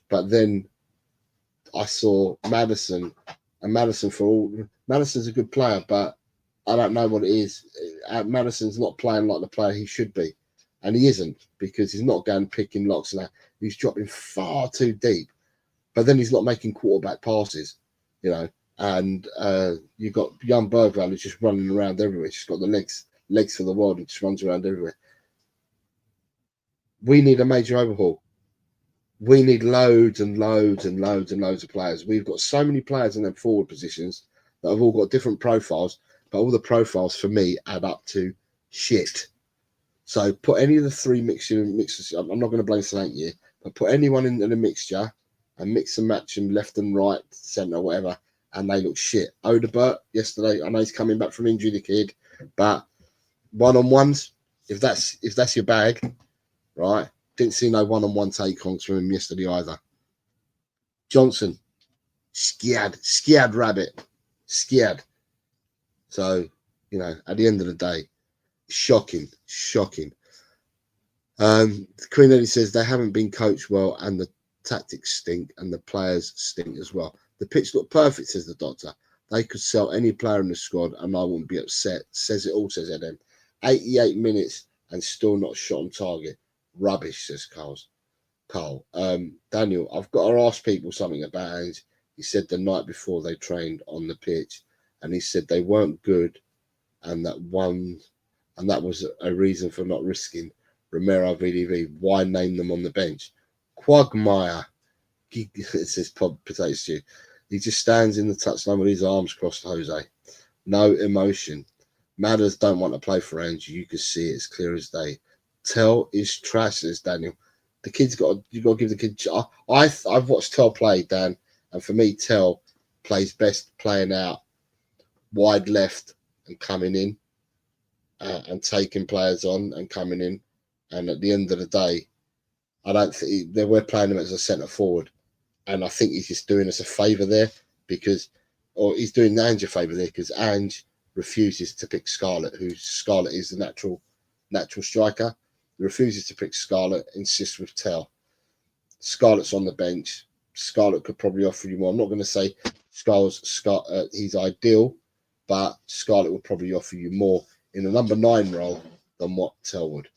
But then I saw Maddison. And Maddison's a good player, but I don't know what it is. Maddison's not playing like the player he should be. And he isn't, because he's not going picking locks and that. He's dropping far too deep. But then he's not making quarterback passes, you know. And you've got young Bergvall who's just running around everywhere. He's got the legs for the world and just runs around everywhere. We need a major overhaul. We need loads and loads and loads and loads of players. We've got so many players in their forward positions that have all got different profiles, but all the profiles for me add up to shit. So put any of the three mixers. I'm not going to blame Solanke, but put anyone in the mixture and mix and match them left and right, centre, whatever, and they look shit. Odebert yesterday, I know he's coming back from injury, the kid, but one-on-ones, if that's your bag, right? Didn't see no one-on-one take-ons from him yesterday either. Johnson, scared rabbit, scared. So, you know, at the end of the day, shocking. Queen Eddie says they haven't been coached well and the tactics stink and the players stink as well. The pitch looked perfect, says the doctor. They could sell any player in the squad and I wouldn't be upset. Says it all, says Edem. 88 minutes and still not shot on target. Rubbish, says Carl. Daniel, I've got to ask people something about Ange. He said the night before they trained on the pitch, and he said they weren't good, and that was a reason for not risking Romero VDV. Why name them on the bench? Quagmire, it says potato stew. He just stands in the touchline with his arms crossed, Jose. No emotion. Matters don't want to play for Ange. You can see it as clear as day. Tel is trash, says Daniel. The kid's you've got to give the kid. I've watched Tel play, Dan, and for me, Tel plays best playing out wide left and coming in and taking players on and coming in. And at the end of the day, I don't think we're playing him as a centre forward, and I think he's just doing us a favour there or he's doing Ange a favour there because Ange refuses to pick Scarlett, Scarlett is the natural striker. He refuses to pick Scarlett, insists with Tel. Scarlett's on the bench. Scarlett could probably offer you more. I'm not going to say he's ideal, but Scarlett will probably offer you more in a number 9 role than what Tel would.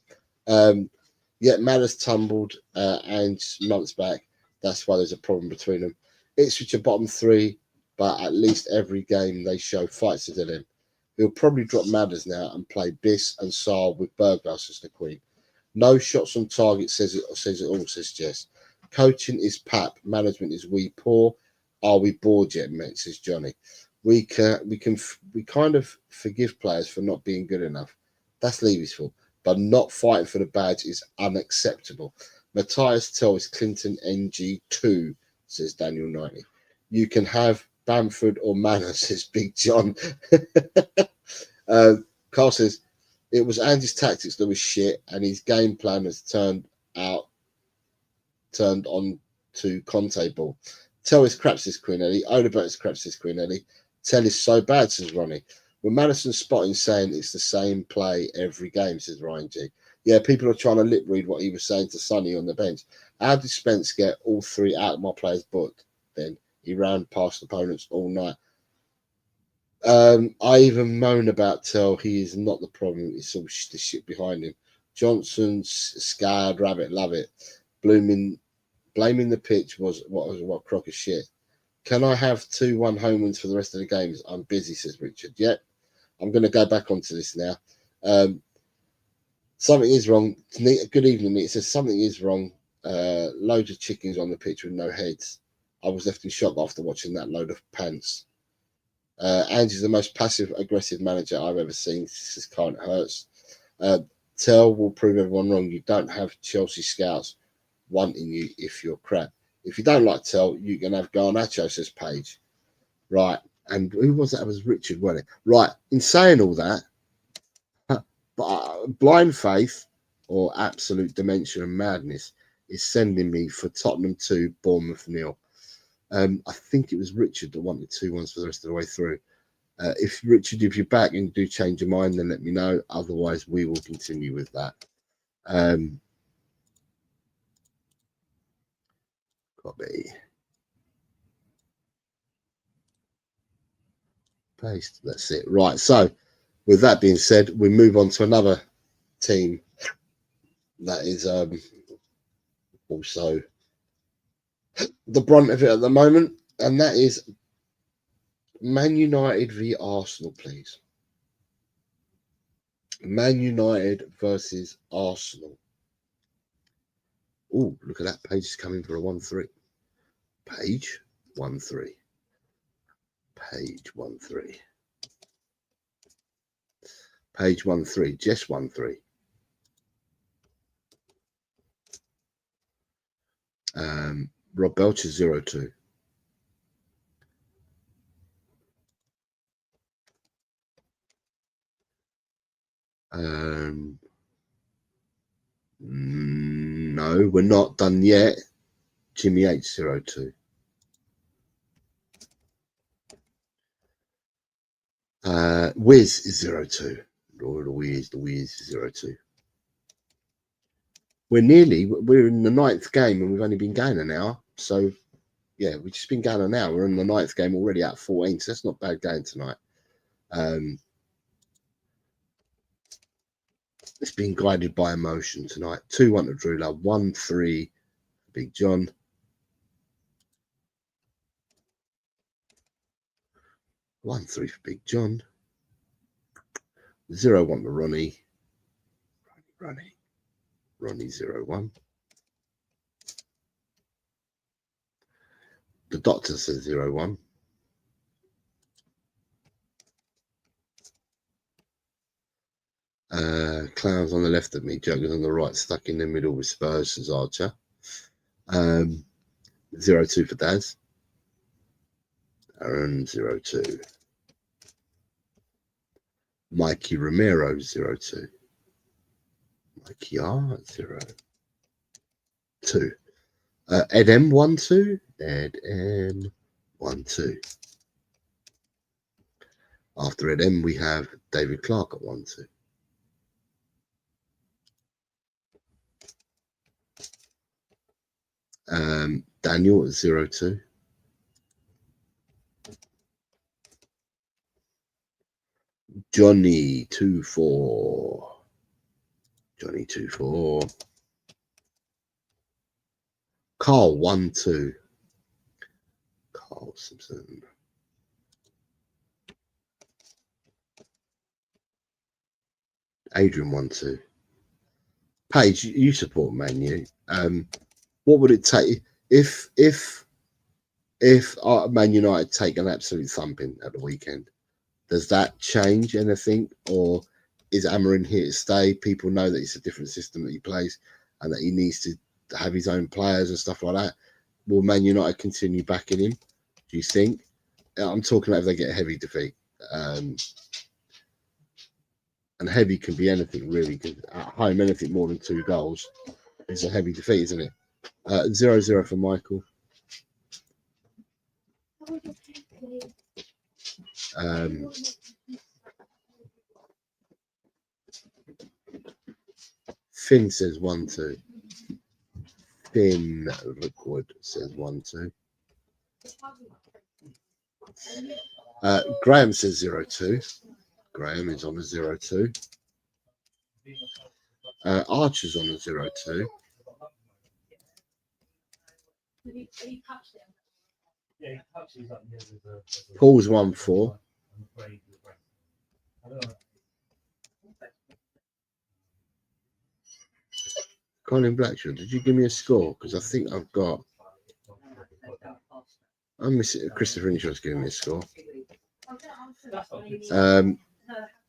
Yet Matters tumbled and months back. That's why there's a problem between them. Ipswich are bottom 3, but at least every game they show fights to them. He'll probably drop Matters now and play Biss and Saar with Bergvall, says the Queen. No shots on target, says it all, says Jess. Coaching is pap, management is we poor. Are we bored yet, mate, says Johnny. We kind of forgive players for not being good enough. That's Levy's fault. But not fighting for the badge is unacceptable. Matthias Tel is Clinton NG2, says Daniel 90. You can have Bamford or Manor, says Big John. Carl says, it was Andy's tactics that was shit, and his game plan has turned on to Conte ball. Tel is crap, says Queen Ellie. Odebert is crap, says Queen Ellie. Tel is so bad, says Ronnie. Well, Madison's spotting saying it's the same play every game, says Ryan G. Yeah, people are trying to lip read what he was saying to Sonny on the bench. How did Spence get all 3 out of my players' book then? He ran past opponents all night. I even moan about Tel. He is not the problem. It's all the shit behind him. Johnson's scared rabbit. Love it. Blaming the pitch was what crock of shit. Can I have 2-1 home wins for the rest of the games? I'm busy, says Richard. Yep. I'm going to go back onto this now. Something is wrong. Good evening, mate. It says something is wrong. Loads of chickens on the pitch with no heads. I was left in shock after watching that load of pants. Andy's the most passive-aggressive manager I've ever seen. This kind of hurts. Tel will prove everyone wrong. You don't have Chelsea scouts wanting you if you're crap. If you don't like Tel, you can have Garnacho, says Paige. Right. And who was that? It was Richard, wasn't it? Right. In saying all that, blind faith or absolute dementia and madness is sending me for Tottenham 2, Bournemouth 0. I think it was Richard that wanted 2-1 for the rest of the way through. If Richard, if you're back and do change your mind, then let me know. Otherwise, we will continue with that. Copy. Paste. That's it. Right. So, with that being said, we move on to another team that is also the brunt of it at the moment, and that is Man United v Arsenal, please. Man United versus Arsenal. Oh, look at that. Page is coming for a 1-3. Page 1-3. Page 1-3. Page 1-3. Just 1-3. Rob Belcher 0-2. No, we're not done yet. Jimmy H 0-2. Wiz is 0-2. Or the Wiz 0-2. We're in the 9th game and we've only been going an hour. So yeah, we've just been going an hour. We're in the 9th game already out of 14. So that's not bad going tonight. It's been guided by emotion tonight. 2-1 to Drula, 1-3 Big John. 1-3 for Big John. 0-1 to Ronnie. Ronnie 0-1. The doctor says 0-1. Clowns on the left of me, Juggers on the right, stuck in the middle with Spurs, says Archer. 0-2 for Daz. Aaron 0-2. Mikey Romero 0-2. Mikey R 0-2. Ed M 1-2. Ed M 1-2. After Ed M, we have David Clark at 1-2. Daniel at 0-2. Johnny 2-4. Johnny 2-4. Carl 1-2. Carl Simpson. Adrian 1-2. Paige, you support Man U. What would it take if Man United take an absolute thumping at the weekend? Does that change anything, or is Amarin here to stay? People know that it's a different system that he plays and that he needs to have his own players and stuff like that. Will Man United continue backing him, do you think? I'm talking about if they get a heavy defeat. And heavy can be anything, really, because at home, anything more than 2 goals is a heavy defeat, isn't it? 0-0 for Michael. Finn says 1-2. Finn Liquid says 1-2. Graham says 0-2. Graham is on a 0-2. Archer's on a 0-2. Paul's 1-4. Colin Blackshaw, did you give me a score? Because I think I've got. I'm missing. Christopher Inshaw's giving me a score.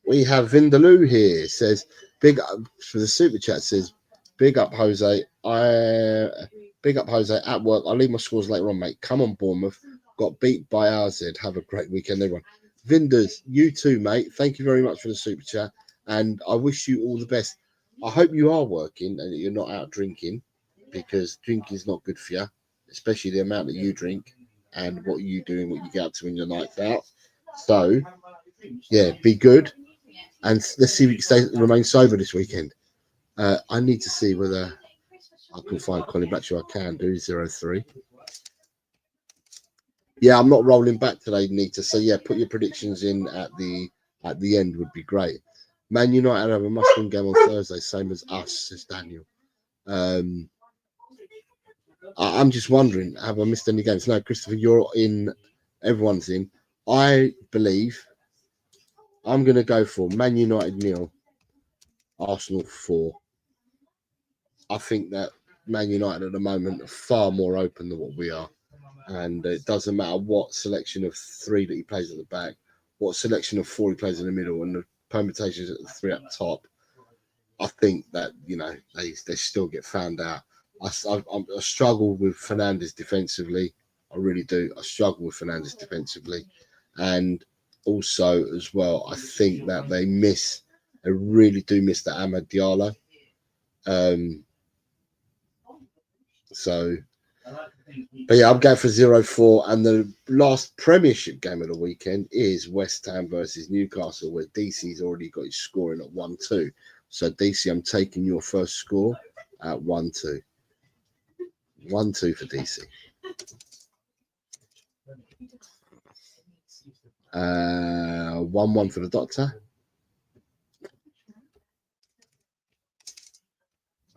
We have Vindaloo here. Says big up for the super chat. Says big up Jose. Big up Jose at work. I'll leave my scores later on, mate. Come on, Bournemouth. Got beat by RZ. Have a great weekend, everyone. Vinders, you too, mate. Thank you very much for the super chat, and I wish you all the best. I hope you are working and that you're not out drinking, because drinking is not good for you, especially the amount that you drink and what you do and what you get up to when your night's out. So, yeah, be good, and let's see if we can remain sober this weekend. I need to see whether I can find Colin Blackshaw. I can do 03. Yeah, I'm not rolling back today, Nita. So yeah, put your predictions in at the end would be great. Man United have a must-win game on Thursday, same as us, says Daniel. I'm just wondering, have I missed any games? No, Christopher, you're in. Everyone's in. I believe I'm going to go for Man United 0, Arsenal 4. I think that Man United at the moment are far more open than what we are. And it doesn't matter what selection of 3 that he plays at the back, what selection of 4 he plays in the middle, and the permutations at the 3 up top. I think that, you know, they still get found out. I struggle with Fernandes defensively. I really do. I struggle with Fernandes defensively. And also, as well, I think that they really do miss the Amad Diallo. But yeah, I'm going for 0-4. And the last Premiership game of the weekend is West Ham versus Newcastle, where DC's already got his scoring at 1-2. So DC, I'm taking your first score at 1-2. 1-2 for DC. 1-1 for the Doctor.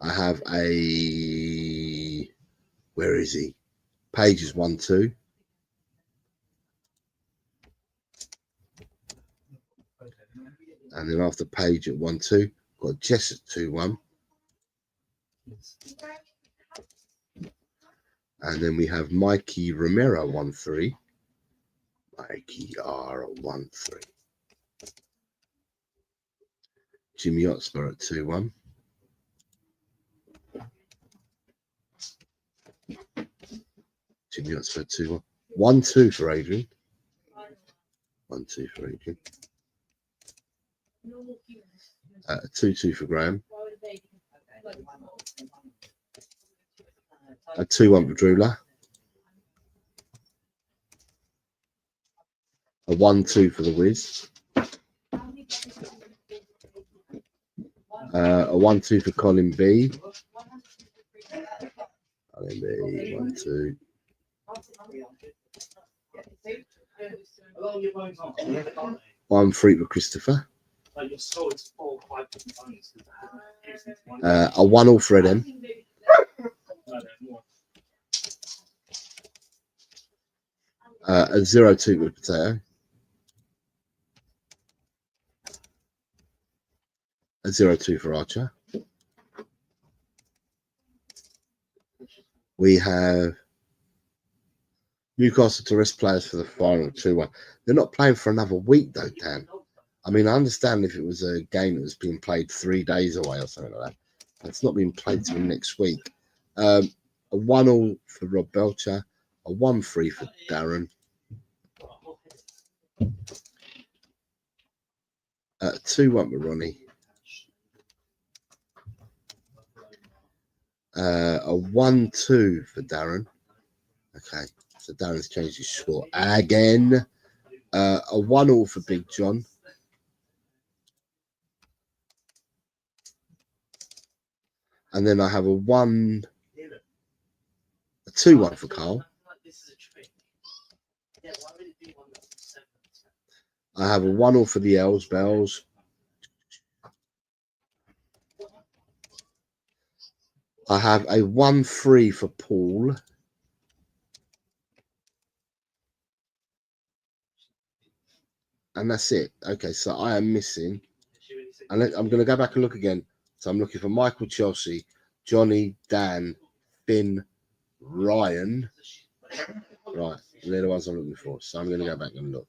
I have a. Where is he? Page is 1-2. And then after Page at 1-2, got Jess at 2-1. And then we have Mikey Romero 1-3. Mikey R 1-3. Jimmy Hotspur at 2-1. Jimmy Hotspur 2-1. 1-2 for Adrian. 1-2 for Adrian. 2-2 for Graham. A 2-1 for Drula. A 1-2 for the Wiz. A 1-2 for Colin B. Colin B. 1-2. 1-3 for Christopher. A 1-1 for Edem. A 0-2 with Potato. A 0-2 for Archer. We have Newcastle to rest players for the final 2-1. They're not playing for another week though, Dan. I mean, I understand if it was a game that was being played 3 days away or something like that. It's not being played till next week. A 1-1 for Rob Belcher. A 1-3 for Darren. A 2-1 for Ronnie. A 1-2 for Darren. Okay, so Darren's changed his score again. A 1-1 for Big John. And then I have a 2-1 for Carl. I have a 1-1 for the Els Bells. I have a 1-3 for Paul. And that's it. Okay, so I am missing. And I'm going to go back and look again. So I'm looking for Michael, Chelsea, Johnny, Dan, Finn, Ryan. Right, they're the ones I'm looking for. So I'm going to go back and look.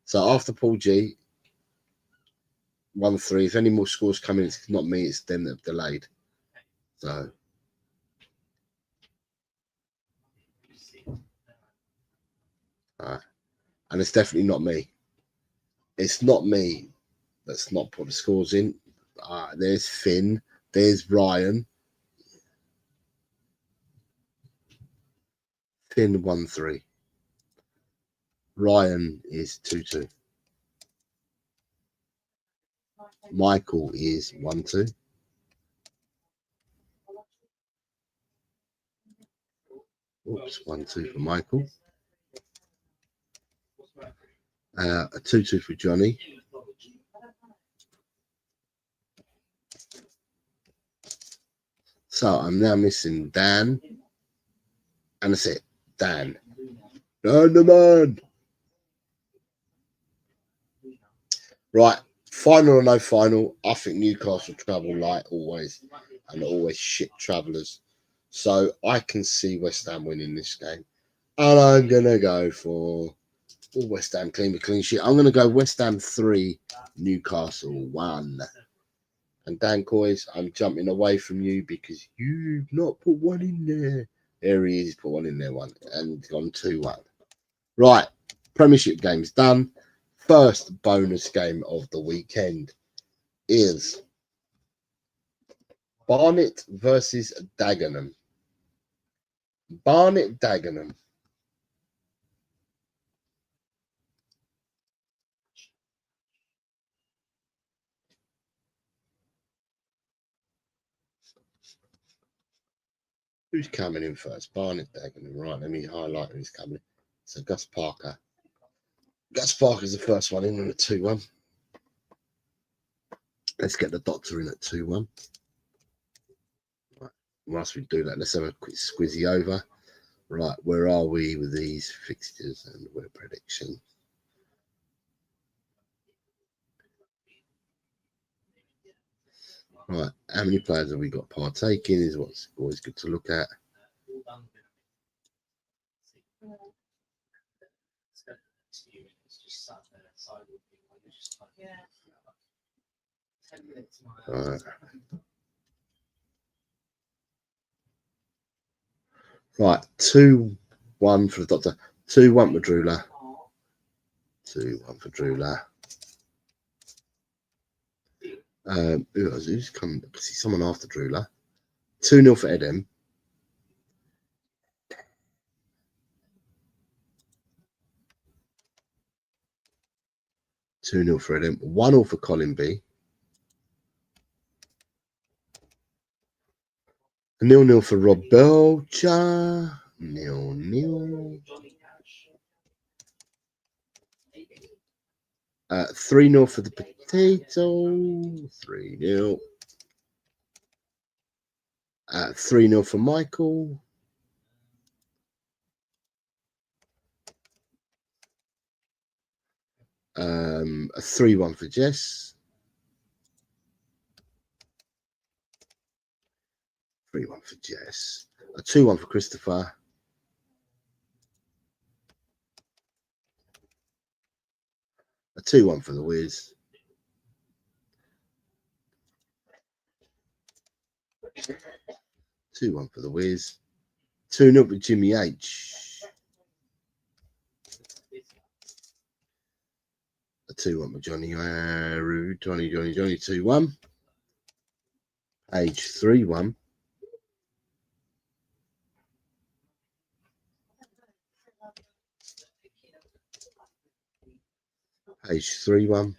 So after Paul G, 1-3. If any more scores come in, it's not me, it's them that have delayed. So. Alright. And it's definitely not me. It's not me that's not put the scores in. There's Finn. There's Ryan. Finn 1-3. Ryan is 2-2. Michael is 1-2. Oops, 1-2 for Michael. A 2-2 for Johnny. So I'm now missing Dan. And that's it. Dan. Dan the man. Right. Final or no final. I think Newcastle travel light always. And they're always shit travellers. So I can see West Ham winning this game. And I'm going to go for West Ham clean sheet. I'm going to go West Ham 3, Newcastle 1. And Dan Coys, I'm jumping away from you because you've not put one in there. There he is, put one in there, and gone 2-1. Right, Premiership game's done. First bonus game of the weekend is Barnet versus Dagenham. Barnet Dagenham. Who's coming in first? Barnet Dagenham. Right, let me highlight who's coming in. So Gus Parker. Gus Parker's the first one in on a 2-1. Let's get the doctor in at 2-1. Right. Whilst we do that, let's have a quick squizzy over. Right, where are we with these fixtures and where prediction? Right, how many players have we got partaking is what's always good to look at. Right. Right, 2-1 for the doctor. 2-1 for Drula. 2-1 for Drula. Who's coming? I see someone after Drula. 2-0 for Edem. $2-0 for Edem. 1-0 for Colin B. 0-0 for Rob Belcher. 0-0. 3-0 for the potato. 3-0. 3-0 for Michael. A 3-1 for Jess. 3-1 for Jess. A 2-1 for Christopher. A 2-1 for the Wiz. 2-1 for the Wiz. 2-0 for Jimmy H. A 2-1 for Johnny. Johnny 2-1. Age 3-1. Page 3-1.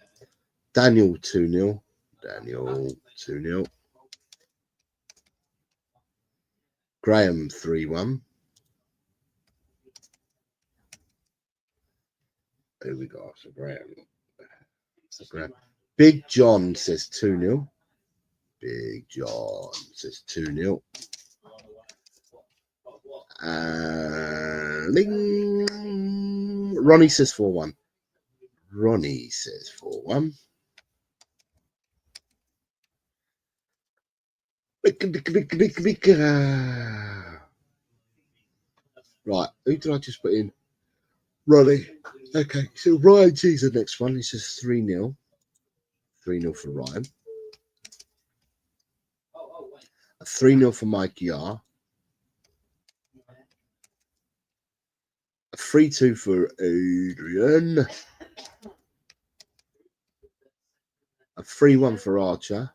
Daniel 2-0. Daniel 2-0. Graham 3-1. Who we got? So Graham. Big John says 2-0. Big John says 2-0. Ronnie says 4-1. Ronnie says 4-1. Right, who did I just put in? Ronnie. Okay, so Ryan G's the next one. He says 3-0. 3-0 for Ryan. A 3-0 for Mikey R. A 3-2 for Adrian. A 3-1 for Archer.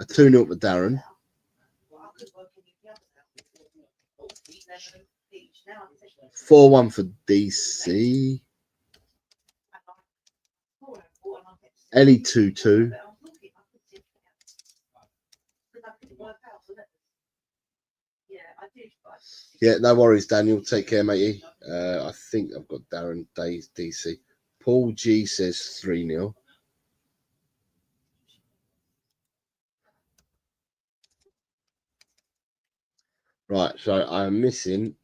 A 2-0 for Darren. 4-1 for DC. Ellie 2-2. Yeah, no worries, Daniel. Take care, matey. I think I've got Darren Days DC. Paul G says 3-0. Right, so I'm missing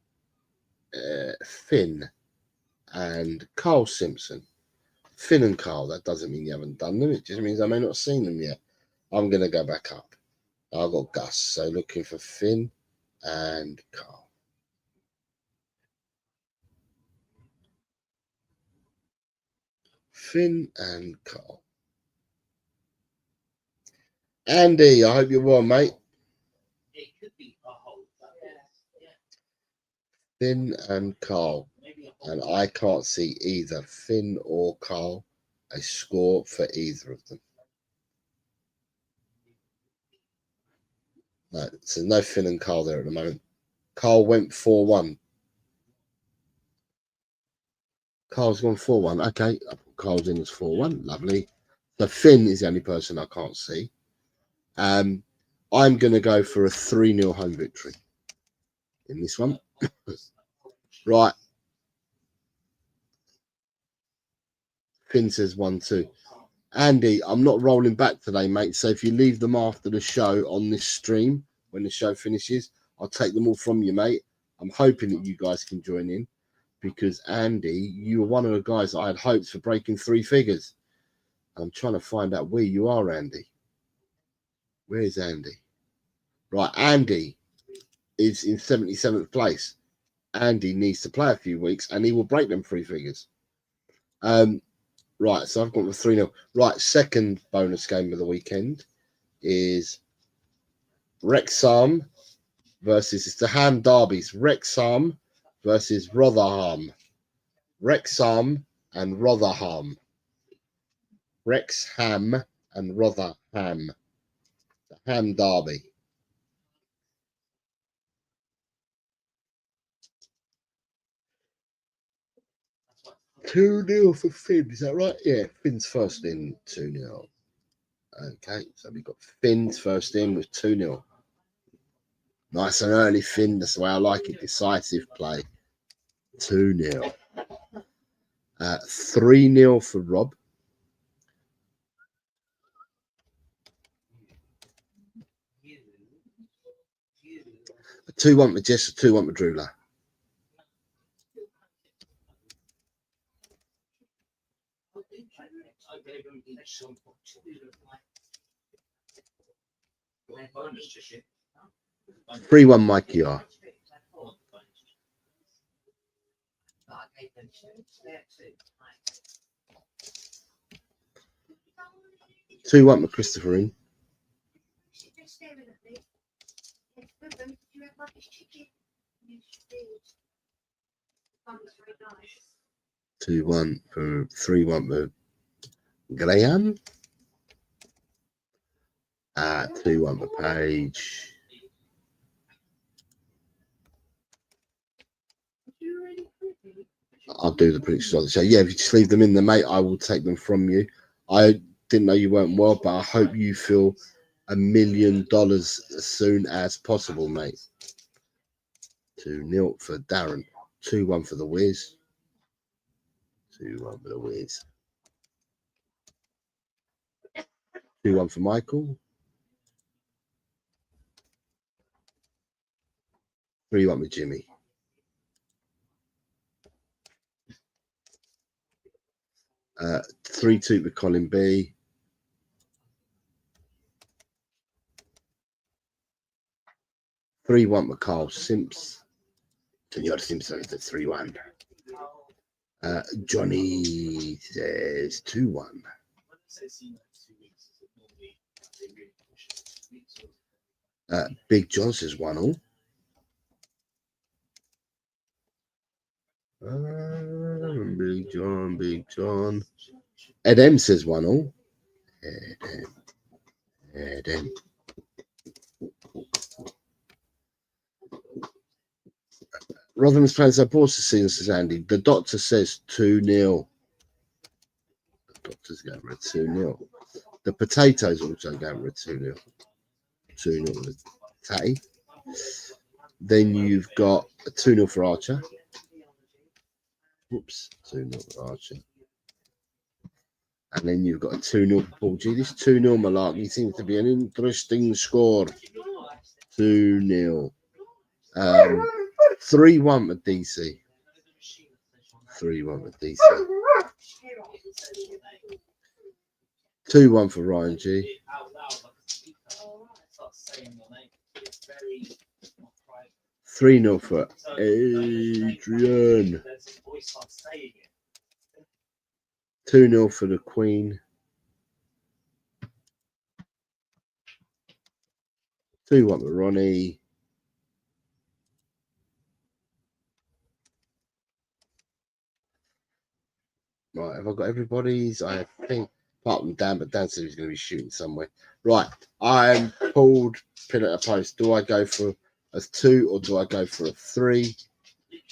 Finn and Carl Simpson. Finn and Carl, that doesn't mean you haven't done them. It just means I may not have seen them yet. I'm going to go back up. I've got Gus, so looking for Finn and Carl. Finn and Carl. Andy, I hope you're well, mate. Finn and Carl. And I can't see either Finn or Carl a score for either of them. No, so no Finn and Carl there at the moment. Carl went 4-1. Carl's gone 4-1. Okay, Carl's in as 4-1. Lovely. So Finn is the only person I can't see. I'm going to go for a 3-0 home victory in this one. Right. Finn says 1-2. Andy, I'm not rolling back today, mate. So if you leave them after the show on this stream, when the show finishes, I'll take them all from you, mate. I'm hoping that you guys can join in because, Andy, you were one of the guys that I had hopes for breaking 3 figures. I'm trying to find out where you are, Andy. Where's Andy? Right, Andy is in 77th place. Andy needs to play a few weeks and he will break them 3 figures. Right, so I've got the 3-0. Right, second bonus game of the weekend is Wrexham versus, it's the Ham Derbies. Wrexham versus Rotherham. Wrexham and Rotherham. Wrexham and Rotherham. The Ham Derby. Two-0 for Finn, is that right? Yeah, Finn's first in 2-0. Okay, so we've got Finn's first in with 2-0. Nice and early, Finn. That's the way I like it. Decisive play. 2-0. 3-0 for Rob. 2-1 for Jess, 2-1 for Drula. Three-1 Mikey R. 2-1 for Christopher in. 2-1 for 3-1 for Graham. 2-1 for Page. I'll do the predictions on the show. Yeah, if you just leave them in there, mate, I will take them from you. I didn't know you weren't well, but I hope you feel $1 million as soon as possible, mate. 2-0 for Darren. 2-1 for the Wiz. 2-1 for the Wiz. 2-1 for Michael. 3-1 with Jimmy. 3-2 with Colin B. 3-1 with Carl Simps. Senor Simpson is 3-1. Johnny says 2-1. Big John says 1-1. Big John. Ed M says 1-1. Ed M. Rotherham's playing so poor this season, says Andy. The doctor says 2-0. The doctor's going for a 2-0. The potatoes also going for a 2-0. 2-0 with Tatty. Then you've got a 2-0 for Archer. Whoops, 2-0 for Archer. And then you've got a 2-0 for Paul G. This 2-0 malarkey seems to be an interesting score. 2-0. 3-1 with DC. 3-1 with DC. 2-1 for Ryan G. 3-0 for Adrian. 2-0 for the Queen. 2-1 for Ronnie. Right, have I got everybody's? I think, apart from Dan, but Dan said he's going to be shooting somewhere. Right, I'm pulled pin at a post. Do I go for a 2 or do I go for a 3?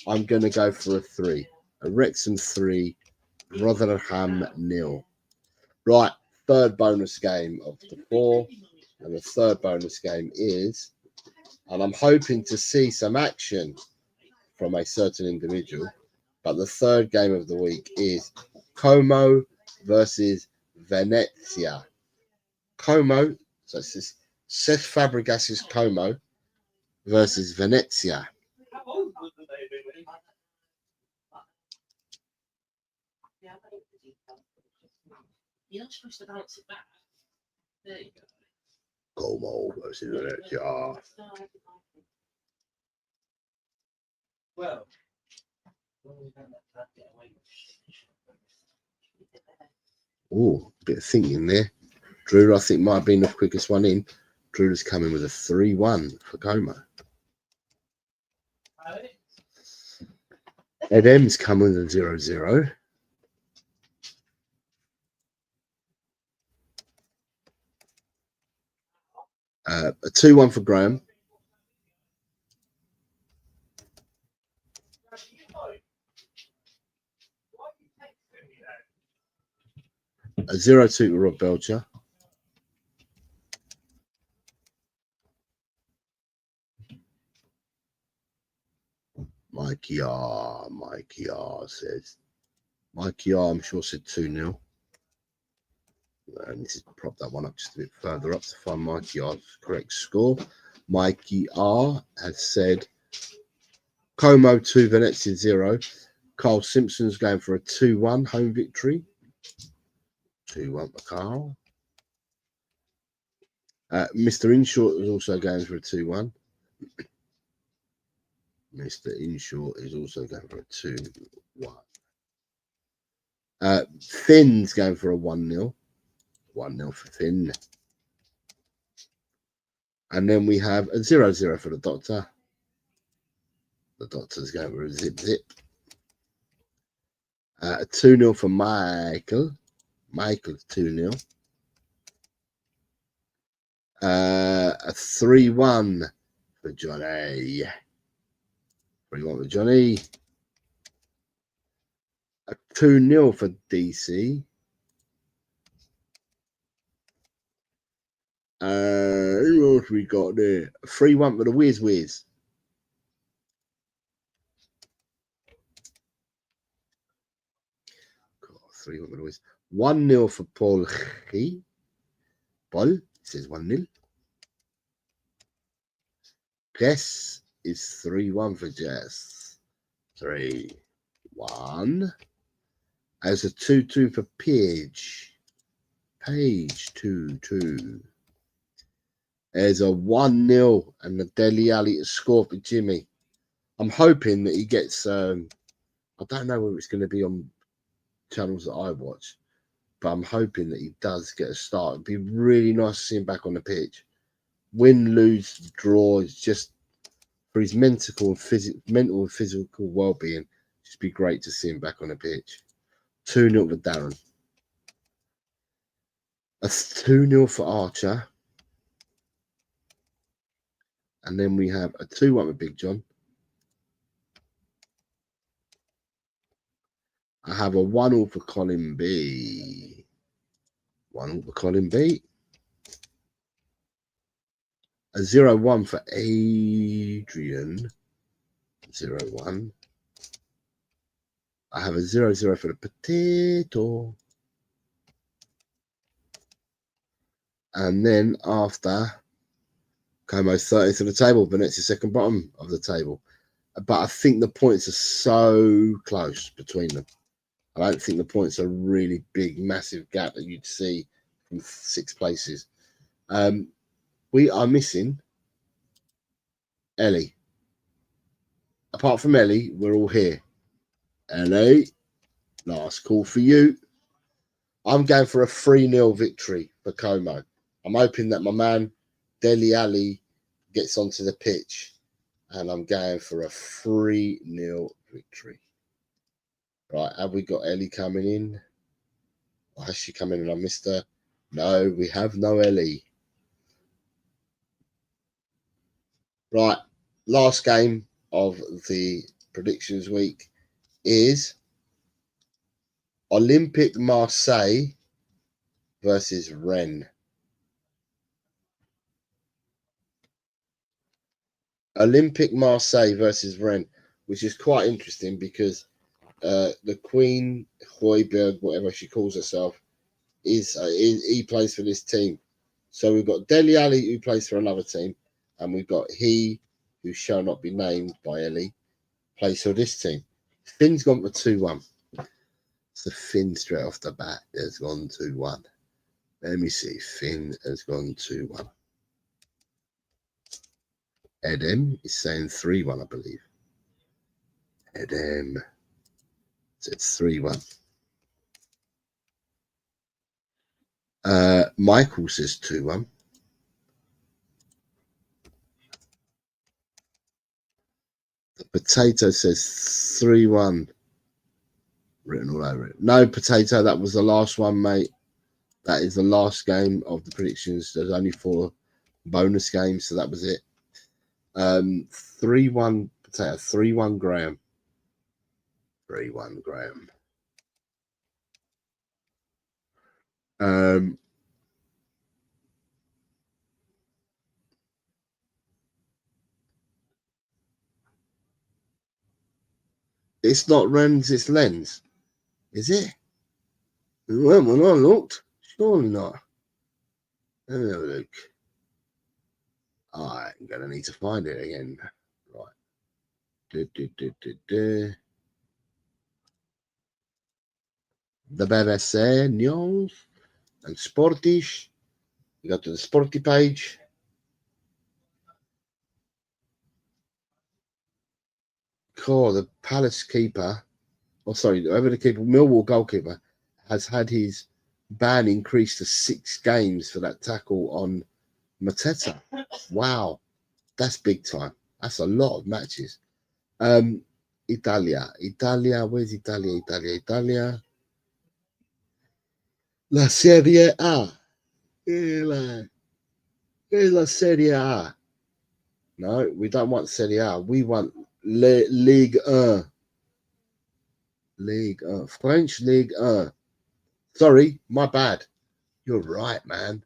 I'm going to go for a 3. A Wrexham 3, Rotherham 0. Right, third bonus game of the 4. And the third bonus game is, and I'm hoping to see some action from a certain individual, but the third game of the week is Como versus Venezia. Como, so this is Seth Fabregas's Como versus Venezia. You're not supposed to bounce it back. There you go. Como versus Venezia. Well. Oh, bit of thinking there. Drew, I think, might have been the quickest one in. Drew is coming with a 3-1 for Como. Ed M's coming with a 0-0. A 2-1 for Graham. A 0-2 for Rob Belcher. Mikey R says. Mikey R, I'm sure, said 2-0. And this is prop that one up just a bit further up to find Mikey R's correct score. Mikey R has said Como 2, Venezia 0. Carl Simpson's going for a 2-1 home victory. 2-1 for Carl. Mr. Inshort is also going for a 2-1. Mr. Inshort is also going for a 2-1. Finn's going for a 1-0. 1-0 for Finn. And then we have a 0-0 for the Doctor. The Doctor's going for a zip. A 2-0 for Michael. Michael's 2-0. A 3-1 for Johnny. 3-1 for Johnny. A 2-0 for DC. Who else we got there? A 3-1 for the Whiz. 3-1 for the Whiz. 1-0 for Paul G. Paul says 1-0. Jess is 3-1 for Jess. 3-1. as a 2-2 for Page. Page 2-2. There's a 1-0 and the Dele Alli to score for Jimmy. I'm hoping that he gets, I don't know whether it's going to be on channels that I watch, but I'm hoping that he does get a start. It'd be really nice to see him back on the pitch. Win, lose, draw is just for his mental and physical well-being. Just be great to see him back on the pitch. 2-0 for Darren. A 2-0 for Archer. And then we have a 2-1 with Big John. I have a 1-0 for Colin B. 1-0 for Colin B. A 0-1 for Adrian. 0-1. I have a 0-0 for the Potato. And then after, Como's 30th of the table, Vanetti's second bottom of the table. But I think the points are so close between them. I don't think the points are really big, massive gap that you'd see from 6 places. We are missing Ellie. Apart from Ellie, we're all here. Ellie, last call for you. I'm going for a 3-0 victory for Como. I'm hoping that my man Dele Alli gets onto the pitch, and I'm going for a 3-0 victory. Right, have we got Ellie coming in? Or has she come in and I missed her? No, we have no Ellie. Right, last game of the predictions week is Olympique Marseille versus Rennes. Olympique Marseille versus Rennes, which is quite interesting because the Queen Hoiberg, whatever she calls herself, he plays for this team. So we've got Dele Alli, who plays for another team, and we've got he, who shall not be named by Ellie, plays for this team. Finn's gone for 2-1. So Finn straight off the bat has gone 2-1. Let me see. Finn has gone 2-1. Edem is saying 3-1, I believe. Edem said 3-1. Michael says 2-1. The Potato says 3-1. Written all over it. No, Potato, that was the last one, mate. That is the last game of the predictions. There's only 4 bonus games, so that was it. 3-1 Potato, 3-1 Graham. 3-1 Graham. It's not Ren's, it's Len's. Is it? Well, when I looked, surely not. Let me have a look. I'm going to need to find it again. Right. The BBC News and Sportish. You go to the Sporty page. Cool, the Palace keeper, whoever the keeper, Millwall goalkeeper, has had his ban increased to 6 games for that tackle on Mateta. Wow, that's big time. That's a lot of matches. Italia, where's Italia? La Serie A. Where's La Serie A? No, we don't want Serie A. We want Ligue 1. Ligue 1. French Ligue 1. Sorry, my bad. You're right, man.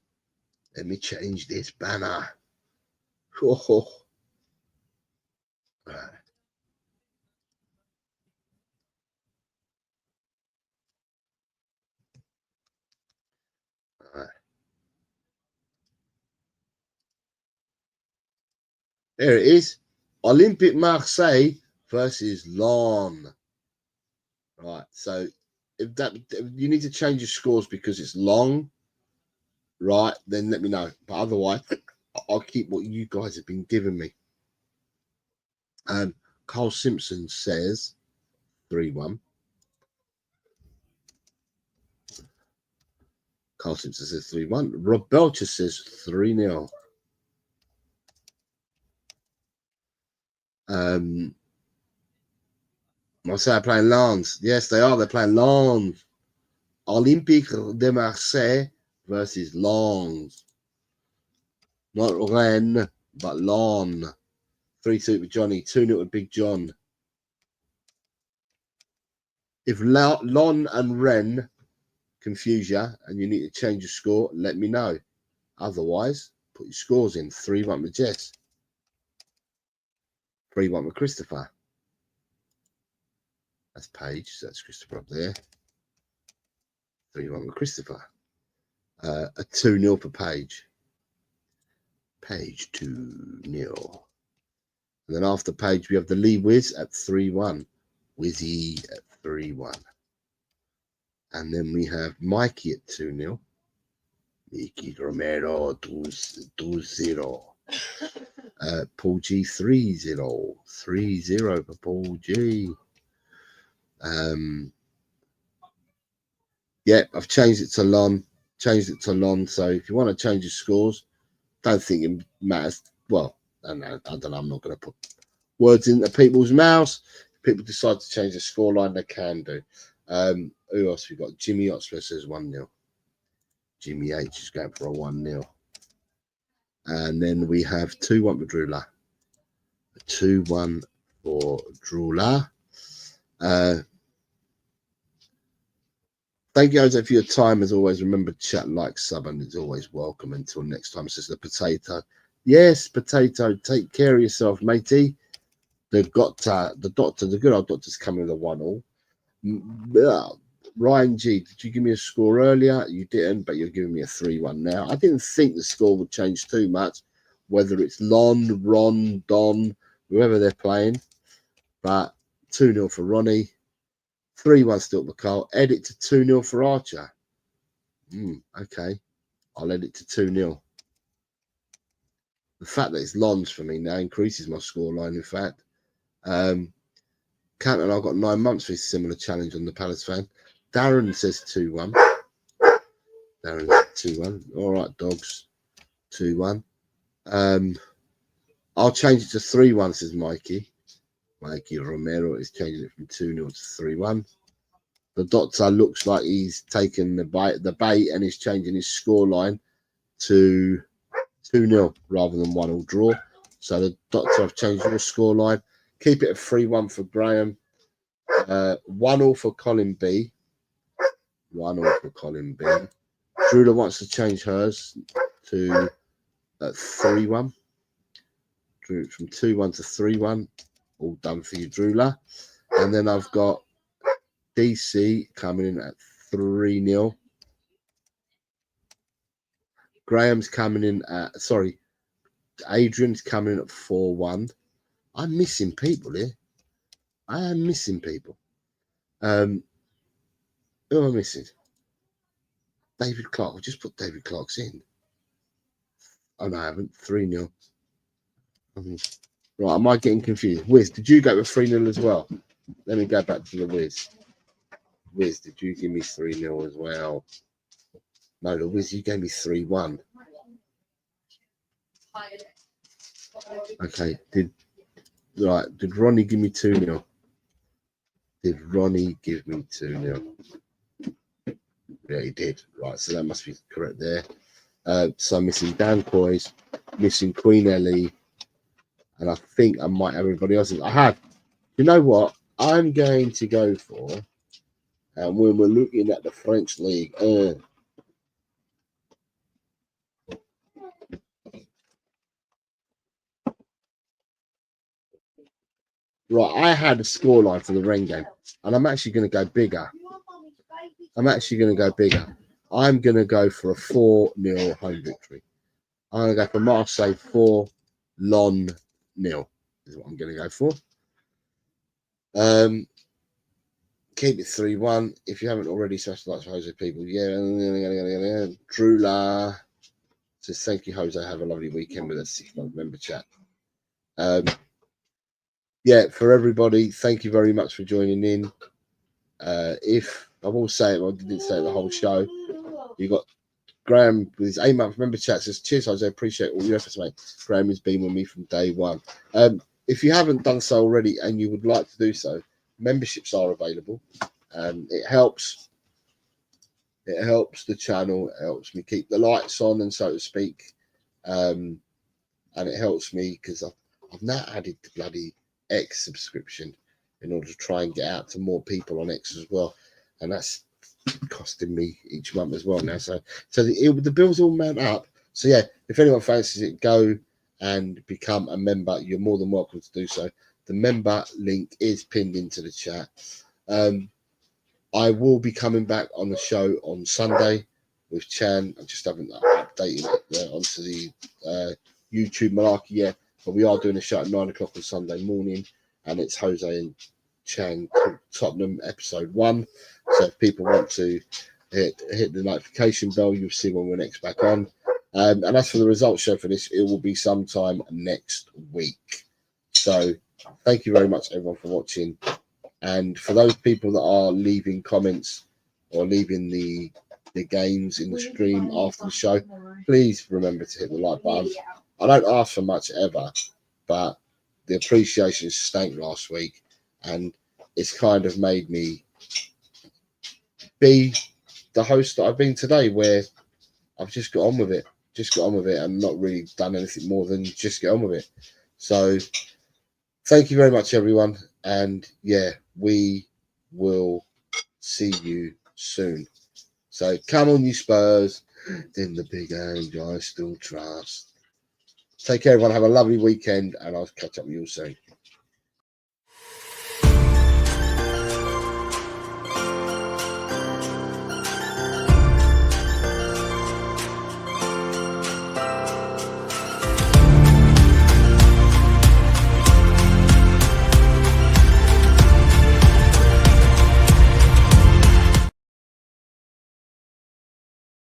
Let me change this banner. Oh. Right. Right. There it is. Olympique Marseille versus Lyon. Right, so if you need to change your scores because it's long, right, then let me know. But otherwise, I'll keep what you guys have been giving me. Carl Simpson says 3-1. Carl Simpson says 3-1. Rob Belcher says 3-0. Marseille are playing Lens. Yes, they are. They're playing Lens. Olympique de Marseille versus Lens. Not Rennes, but Lens. 3-2 with Johnny. 2-0 with Big John. If Lens and Rennes confuse you and you need to change your score, let me know. Otherwise, put your scores in. 3-1 with Jess. 3-1 with Christopher. That's Paige. So that's Christopher up there. 3-1 with Christopher. A 2-0 for Paige. Paige 2-0. And then after Paige, we have the Lee Wiz at 3-1. Wizzy at 3-1. And then we have Mikey at 2-0. Mickey Romero 2-0. Paul G 3-0. 3-0 for Paul G. Yeah, I've changed it to Lon. So if you want to change your scores, don't think it matters. Well, I don't know. I'm not going to put words into people's mouths. If people decide to change the scoreline, they can do. Who else we got? Jimmy Oxford says 1-0. Jimmy H is going for a 1-0. And then we have 2-1 for Drula. 2-1 for Drula. Thank you, Jose, for your time. As always, remember, chat, like, sub, and it's always welcome. Until next time, says the Potato. Yes, Potato, take care of yourself, matey. The good old doctor's coming with a 1-1. Ryan G, did you give me a score earlier? You didn't, but you're giving me a 3-1 now. I didn't think the score would change too much, whether it's Lon, Ron, Don, whoever they're playing. But 2-0 for Ronnie. 3-1 still for Carl. Edit to 2-0 for Archer. Okay. I'll edit to 2-0. The fact that it's Lons for me now increases my scoreline, in fact. Count and I've got 9 months for a similar challenge on the Palace fan. Darren says 2-1. Darren says 2-1. All right, dogs. 2-1. I'll change it to 3-1, says Mikey. Mikey Romero is changing it from 2-0 to 3-1. The doctor looks like he's taken the bait and is changing his scoreline to 2-0 rather than 1-1 draw. So the doctor, I've changed your scoreline. Keep it at 3-1 for Graham. 1-1 for Colin B. 1-1 for Colin B. Drula wants to change hers to 3-1. Drew from 2-1 to 3-1. All done for you, Drula. And then I've got DC coming in at 3-0. Graham's coming in at, Adrian's coming in at 4-1. I'm missing people here. I am missing people. Who am I missing? David Clark. I'll just put David Clark's in. Oh, no, I haven't. 3-0. Right, am I getting confused? Wiz, did you go with 3-0 as well? Let me go back to the Wiz. Wiz, did you give me 3-0 as well? No, the Wiz, you gave me 3-1. Okay, did Ronnie give me 2-0? Did Ronnie give me 2-0? Yeah, he did. Right, so that must be correct there. So I'm missing Dan Coys, missing Queen Ellie, and I think I might have everybody else. I have. You know what? I'm going to go for, and when we're looking at the French league, right, I had a scoreline for the Rennes game, and I'm actually going to go bigger. I'm going to go for a 4-0 home victory. I'm going to go for Marseille 4, Lon 0 is what I'm going to go for. keep it 3-1. If you haven't already, smash the like for Jose people. Yeah, Drula says thank you, Jose. Have a lovely weekend with a 6-month member chat. Yeah, for everybody, thank you very much for joining in. If I will say it, I didn't say it the whole show. You got Graham with his 8-month member chat says, cheers, Jose. Appreciate all your efforts, mate. Graham has been with me from day one. If you haven't done so already and you would like to do so, memberships are available. It helps the channel, it helps me keep the lights on, and so to speak. And it helps me because I've now added the bloody X subscription in order to try and get out to more people on X as well, and that's costing me each month as well now. So the bills all mount up. So yeah, if anyone fancies it, go and become a member. You're more than welcome to do so. The member link is pinned into the chat. I will be coming back on the show on Sunday with Chan. I just haven't updated it onto the YouTube malarkey yet, but we are doing a show at 9 o'clock on Sunday morning, and it's Jose and Chan Tottenham episode 1. So if people want to hit the notification bell, you'll see when we're next back on. And as for the results show for this, it will be sometime next week. So thank you very much, everyone, for watching. And for those people that are leaving comments or leaving the games in the stream after the show, please remember to hit the like button. I don't ask for much ever, but the appreciation stank last week, and it's kind of made me be the host that I've been today, where I've just got on with it, and not really done anything more than just get on with it. So thank you very much, everyone. And yeah, we will see you soon. So come on, you Spurs. In the big end, I still trust. Take care, everyone. Have a lovely weekend, and I'll catch up with you all soon.